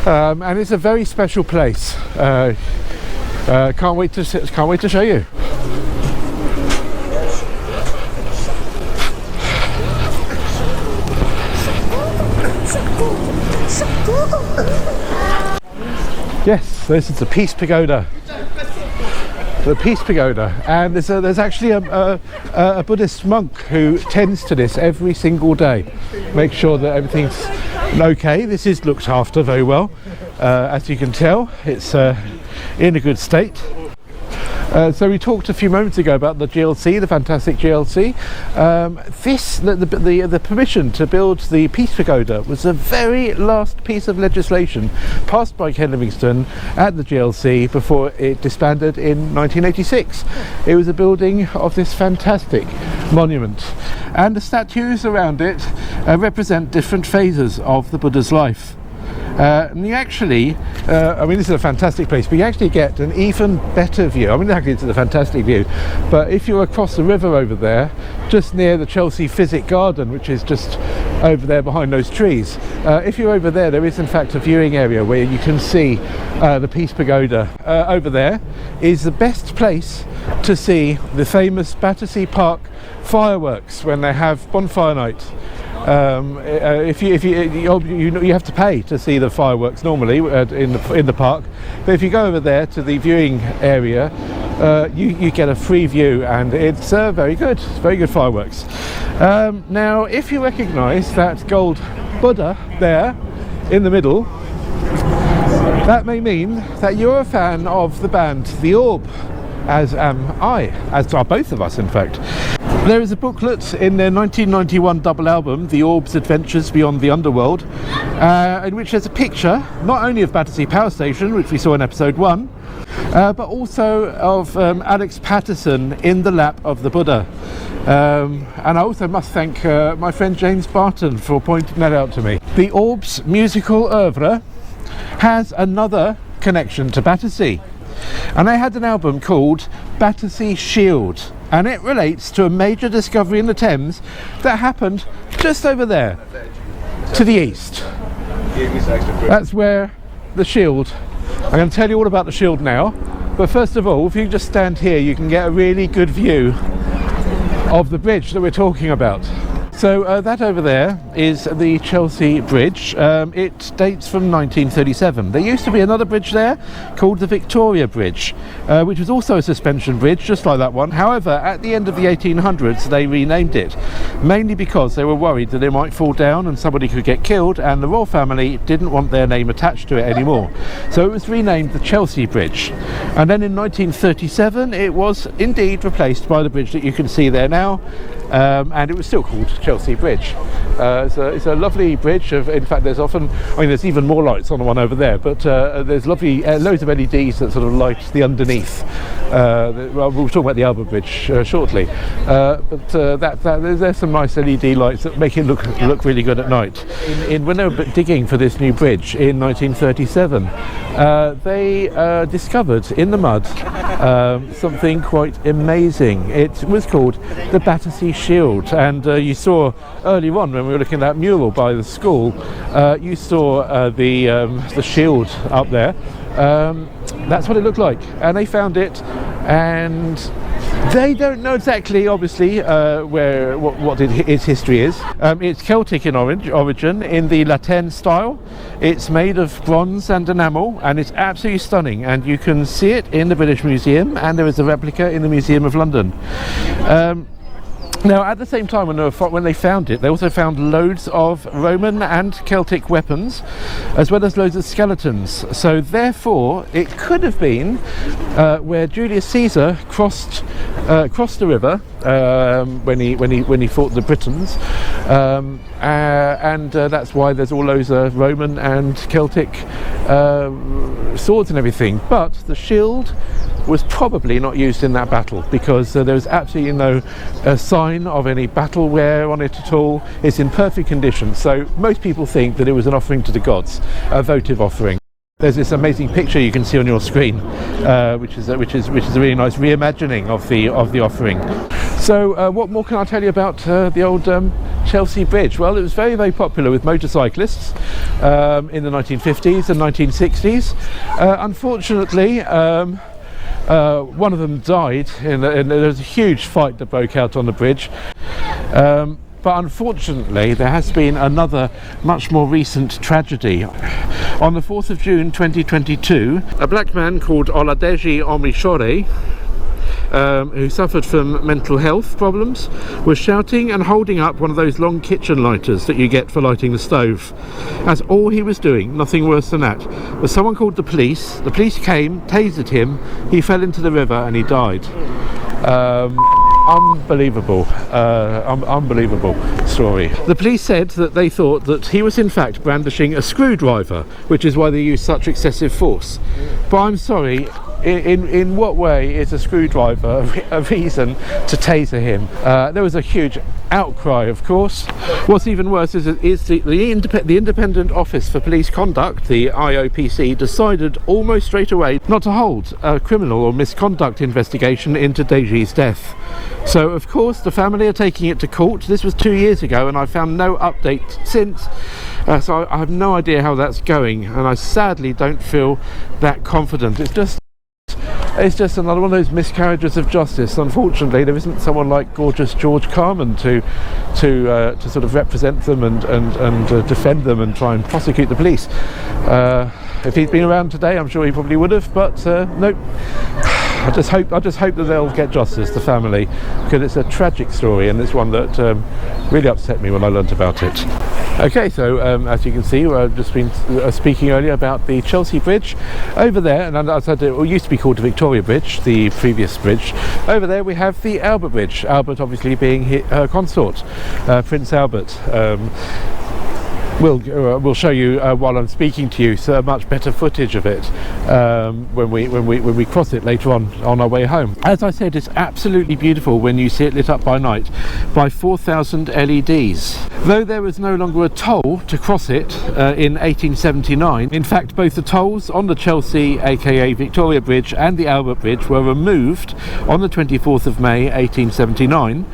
And it's a very special place. Can't wait to show you. Yes, this is the Peace Pagoda. The Peace Pagoda, and there's actually a Buddhist monk who tends to this every single day, make sure that everything's okay. This is looked after very well, as you can tell. It's in a good state. So we talked a few moments ago about the GLC, the fantastic GLC. The permission to build the Peace Pagoda was the very last piece of legislation passed by Ken Livingstone at the GLC before it disbanded in 1986. It was a building of this fantastic monument, and the statues around it represent different phases of the Buddha's life. And you actually, I mean, this is a fantastic place, but you actually get an even better view. I mean, actually it's a fantastic view, but if you're across the river over there, just near the Chelsea Physic Garden, which is just over there behind those trees, if you're over there, there is in fact a viewing area where you can see the Peace Pagoda. Over there is the best place to see the famous Battersea Park fireworks when they have bonfire night. If you have to pay to see the fireworks normally in the park, but if you go over there to the viewing area, you get a free view, and it's very good fireworks. Now, if you recognise that gold Buddha there in the middle, that may mean that you're a fan of the band The Orb, as am I, as are both of us in fact. There is a booklet in their 1991 double album, The Orb's Adventures Beyond the Underworld, in which there's a picture not only of Battersea Power Station, which we saw in episode 1, but also of Alex Patterson in the lap of the Buddha. And I also must thank my friend James Barton for pointing that out to me. The Orb's musical oeuvre has another connection to Battersea, and they had an album called Battersea Shield, and it relates to a major discovery in the Thames that happened just over there to the east. That's where the Shield. I'm going to tell you all about the Shield now, but first of all, if you just stand here, you can get a really good view of the bridge that we're talking about. So that over there is the Chelsea Bridge. It dates from 1937. There used to be another bridge there called the Victoria Bridge, which was also a suspension bridge, just like that one. However, at the end of the 1800s, they renamed it, mainly because they were worried that it might fall down and somebody could get killed, and the royal family didn't want their name attached to it anymore. So it was renamed the Chelsea Bridge. And then in 1937, it was indeed replaced by the bridge that you can see there now. And it was still called Chelsea Bridge. It's a lovely bridge. In fact, there's even more lights on the one over there, but there's lovely loads of LEDs that sort of light the underneath. We'll talk about the Albert Bridge shortly, but there's some nice LED lights that make it look really good at night. When they were digging for this new bridge in 1937, they discovered in the mud something quite amazing. It was called the Battersea Shield, and you saw earlier on when we were looking at that mural by the school, you saw the shield up there. That's what it looked like, and they found it, and they don't know exactly, obviously, what its history is. It's Celtic in origin, in the Latin style. It's made of bronze and enamel, and it's absolutely stunning, and you can see it in the British Museum, and there is a replica in the Museum of London. Now, at the same time, when they found it, they also found loads of Roman and Celtic weapons, as well as loads of skeletons. So, therefore, it could have been where Julius Caesar crossed the river when he fought the Britons, and that's why there's all those Roman and Celtic swords and everything. But the shield was probably not used in that battle, because there was absolutely no sign of any battle wear on it at all. It's in perfect condition, so most people think that it was an offering to the gods, a votive offering. There's this amazing picture you can see on your screen, which is a really nice reimagining of the offering. So what more can I tell you about the old Chelsea Bridge? Well, it was very, very popular with motorcyclists in the 1950s and 1960s. Unfortunately, one of them died, and there was a huge fight that broke out on the bridge. But unfortunately, there has been another much more recent tragedy. On the 4th of June 2022, a black man called Oladeji Omishore, who suffered from mental health problems, was shouting and holding up one of those long kitchen lighters that you get for lighting the stove. That's all he was doing, nothing worse than that. But someone called the police. The police came, tasered him, he fell into the river and he died. Unbelievable story. The police said that they thought that he was in fact brandishing a screwdriver, which is why they used such excessive force. But I'm sorry, in what way is a screwdriver a reason to taser him? There was a huge outcry, of course. What's even worse is the Independent Office for Police Conduct, the IOPC, decided almost straight away not to hold a criminal or misconduct investigation into Deji's death. So, of course, the family are taking it to court. This was 2 years ago, and I found no update since. So I have no idea how that's going, and I sadly don't feel that confident. It's just It's just another one of those miscarriages of justice. Unfortunately, there isn't someone like gorgeous George Carman to sort of represent them and defend them and try and prosecute the police. If he'd been around today, I'm sure he probably would have, but no. I just hope that they'll get justice, the family, because it's a tragic story and it's one that really upset me when I learnt about it. Okay, so as you can see, I've just been speaking earlier about the Chelsea Bridge over there, and as I said, it used to be called the Victoria Bridge, the previous bridge. Over there we have the Albert Bridge, Albert obviously being her consort, Prince Albert. We'll show you while I'm speaking to you so much better footage of it when we cross it later on our way home. As I said, it's absolutely beautiful when you see it lit up by night by 4,000 LEDs. Though there was no longer a toll to cross it in 1879, in fact both the tolls on the Chelsea aka Victoria Bridge and the Albert Bridge were removed on the 24th of May 1879.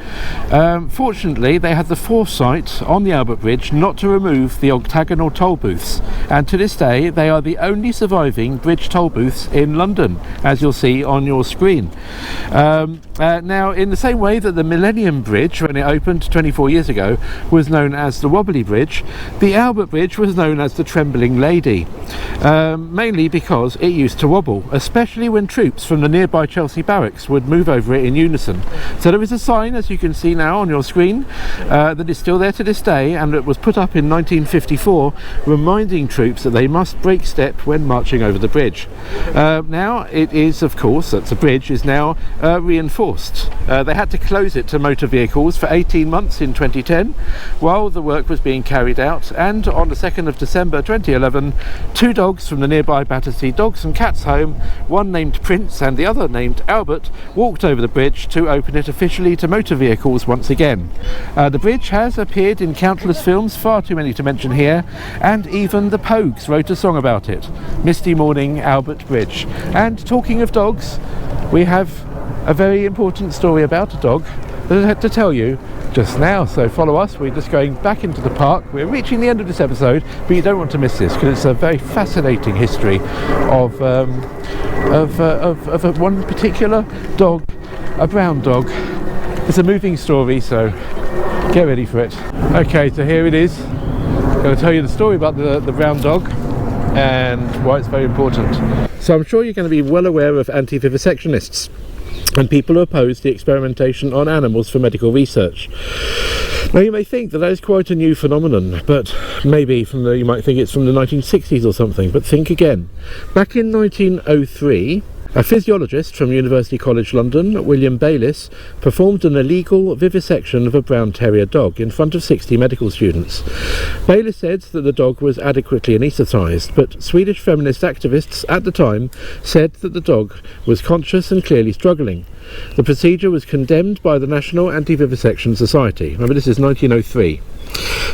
Fortunately they had the foresight on the Albert Bridge not to remove the octagonal toll booths, and to this day they are the only surviving bridge toll booths in London, as you'll see on your screen. Now, in the same way that the Millennium Bridge, when it opened 24 years ago, was known as the Wobbly Bridge, the Albert Bridge was known as the Trembling Lady, mainly because it used to wobble, especially when troops from the nearby Chelsea barracks would move over it in unison. So there is a sign, as you can see now on your screen, that is still there to this day, and it was put up in 1954, reminding troops that they must break step when marching over the bridge. Now it is, of course, that the bridge is now reinforced. They had to close it to motor vehicles for 18 months in 2010 while the work was being carried out, and on the 2nd of December 2011 two dogs from the nearby Battersea Dogs and Cats home, one named Prince and the other named Albert, walked over the bridge to open it officially to motor vehicles once again. The bridge has appeared in countless films, far too many to mention here, and even the Pogues wrote a song about it, Misty Morning Albert Bridge. And talking of dogs, we have a very important story about a dog that I had to tell you just now, so follow us. We're just going back into the park. We're reaching the end of this episode, but you don't want to miss this because it's a very fascinating history of one particular dog, a brown dog. It's a moving story, so get ready for it. Okay, so here it is. I'm going to tell you the story about the brown dog and why it's very important. So I'm sure you're going to be well aware of anti-vivisectionists and people who oppose the experimentation on animals for medical research. Now you may think that is quite a new phenomenon, but maybe you might think it's from the 1960s or something, but think again. Back in 1903, a physiologist from University College London, William Bayliss, performed an illegal vivisection of a brown terrier dog in front of 60 medical students. Bayliss said that the dog was adequately anaesthetised, but Swedish feminist activists at the time said that the dog was conscious and clearly struggling. The procedure was condemned by the National Anti-Vivisection Society. Remember, this is 1903.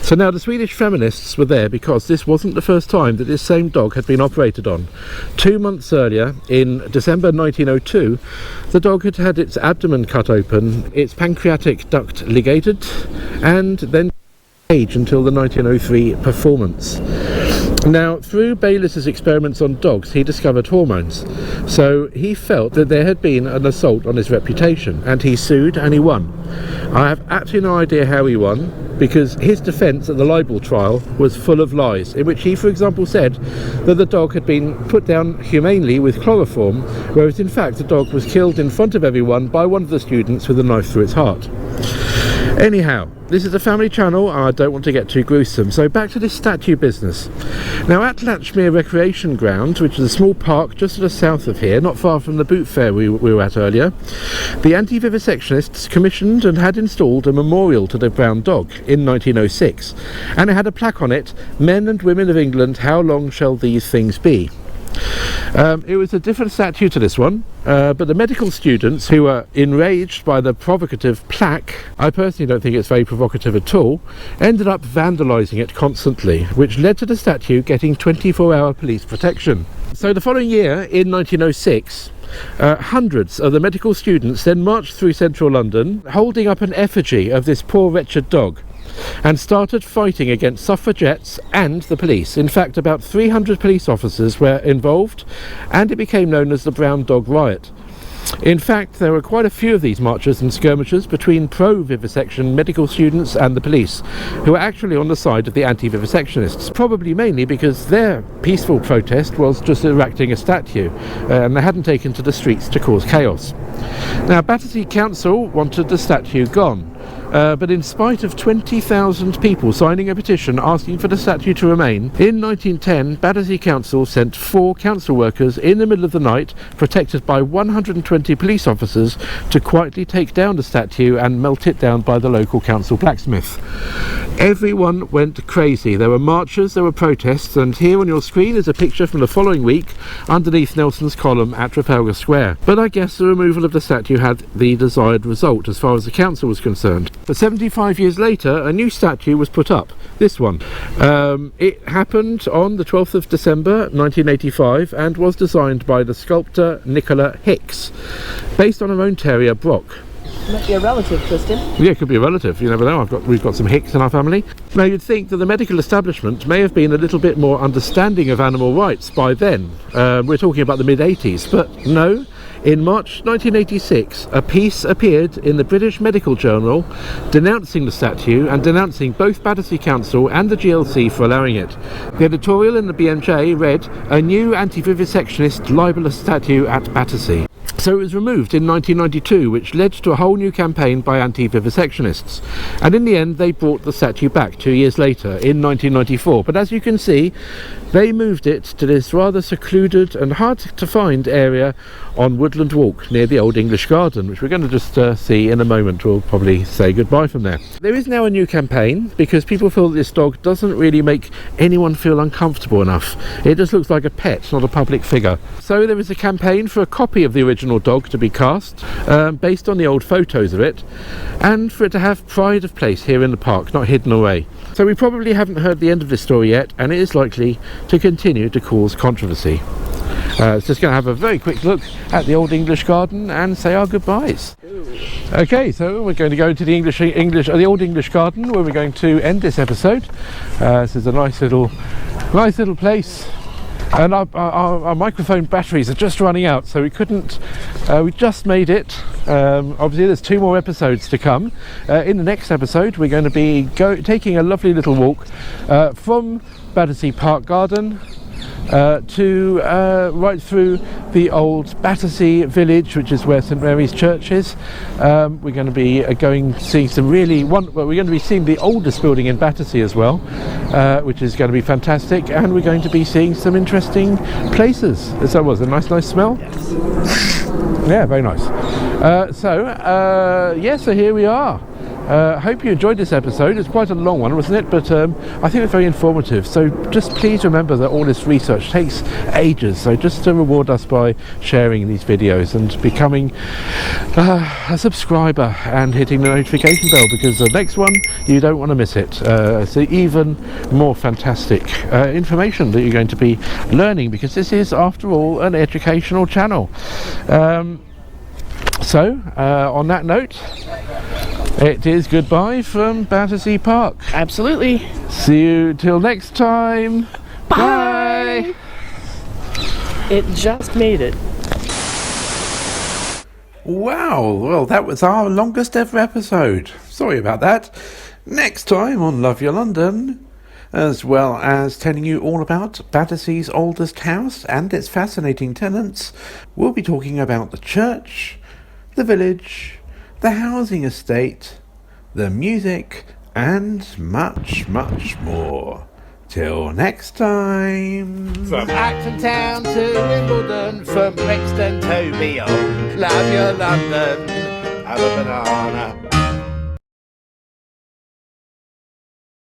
So now the Swedish feminists were there because this wasn't the first time that this same dog had been operated on. 2 months earlier, in December 1902, the dog had had its abdomen cut open, its pancreatic duct ligated, and then caged until the 1903 performance. Now, through Bayliss's experiments on dogs, he discovered hormones. So he felt that there had been an assault on his reputation, and he sued and he won. I have absolutely no idea how he won, because his defence at the libel trial was full of lies, in which he, for example, said that the dog had been put down humanely with chloroform, whereas in fact the dog was killed in front of everyone by one of the students with a knife through its heart. Anyhow, this is a family channel and I don't want to get too gruesome, so back to this statue business. Now at Latchmere Recreation Ground, which is a small park just to the south of here, not far from the boot fair we were at earlier, the anti-vivisectionists commissioned and had installed a memorial to the brown dog in 1906, and it had a plaque on it, "Men and Women of England, how long shall these things be?" It was a different statue to this one, but the medical students who were enraged by the provocative plaque, I personally don't think it's very provocative at all, ended up vandalising it constantly, which led to the statue getting 24-hour police protection. So the following year, in 1906, hundreds of the medical students then marched through central London holding up an effigy of this poor wretched dog, and started fighting against suffragettes and the police. In fact, about 300 police officers were involved, and it became known as the Brown Dog Riot, In fact, there were quite a few of these marches and skirmishes between pro-vivisection medical students and the police, who were actually on the side of the anti-vivisectionists, probably mainly because their peaceful protest was just erecting a statue, and they hadn't taken to the streets to cause chaos. Now, Battersea Council wanted the statue gone, but in spite of 20,000 people signing a petition asking for the statue to remain, in 1910 Battersea Council sent 4 council workers in the middle of the night, protected by 120 police officers, to quietly take down the statue and melt it down by the local council blacksmith. Everyone went crazy. There were marches, there were protests, and here on your screen is a picture from the following week underneath Nelson's column at Trafalgar Square. But I guess the removal of the statue had the desired result as far as the council was concerned. But 75 years later, a new statue was put up, this one. It happened on the 12th of December 1985 and was designed by the sculptor Nicola Hicks, based on her own terrier Brock. Might be a relative, Tristán. Yeah, it could be a relative, you never know. We've got some Hicks in our family. Now, you'd think that the medical establishment may have been a little bit more understanding of animal rights by then. We're talking about the mid-80s, but no. In March 1986, a piece appeared in the British Medical Journal denouncing the statue and denouncing both Battersea Council and the GLC for allowing it. The editorial in the BMJ read, "A new anti-vivisectionist libelous statue at Battersea." So it was removed in 1992, which led to a whole new campaign by anti-vivisectionists. And in the end, they brought the statue back 2 years later, in 1994. But as you can see, they moved it to this rather secluded and hard-to-find area on Woodland Walk, near the Old English Garden, which we're going to just see in a moment. We'll probably say goodbye from there. There is now a new campaign, because people feel that this dog doesn't really make anyone feel uncomfortable enough. It just looks like a pet, not a public figure. So there is a campaign for a copy of the original dog to be cast, based on the old photos of it, and for it to have pride of place here in the park, not hidden away. So we probably haven't heard the end of this story yet, and it is likely to continue to cause controversy. It's just going to have a very quick look at the Old English Garden and say our goodbyes. Okay, so we're going to go to the Old English Garden, where we're going to end this episode. This is a nice little place. And our microphone batteries are just running out, so we couldn't, we just made it. Obviously there's 2 more episodes to come. In the next episode we're going to be taking a lovely little walk from Battersea Park Garden to right through the old Battersea village, which is where St Mary's Church is. We're going to be seeing some really we're going to be seeing the oldest building in Battersea as well, which is going to be fantastic, and we're going to be seeing some interesting places. So was a nice smell. Yes. Yeah, very nice. So here we are. Hope you enjoyed this episode. It's quite a long one, wasn't it? But I think it's very informative. So just please remember that all this research takes ages. So just to reward us by sharing these videos and becoming a subscriber and hitting the notification bell, because the next one, you don't want to miss it. It's even more fantastic information that you're going to be learning, because this is, after all, an educational channel. So on that note, it is goodbye from Battersea Park. Absolutely. See you till next time. Bye. It just made it. Wow, well, that was our longest ever episode. Sorry about that. Next time on Love Your London, as well as telling you all about Battersea's oldest house and its fascinating tenants, we'll be talking about the church, the village, the housing estate, the music, and much, much more. Till next time. From Acton Town to Wimbledon, from Brixton to beyond, love your London, have a banana.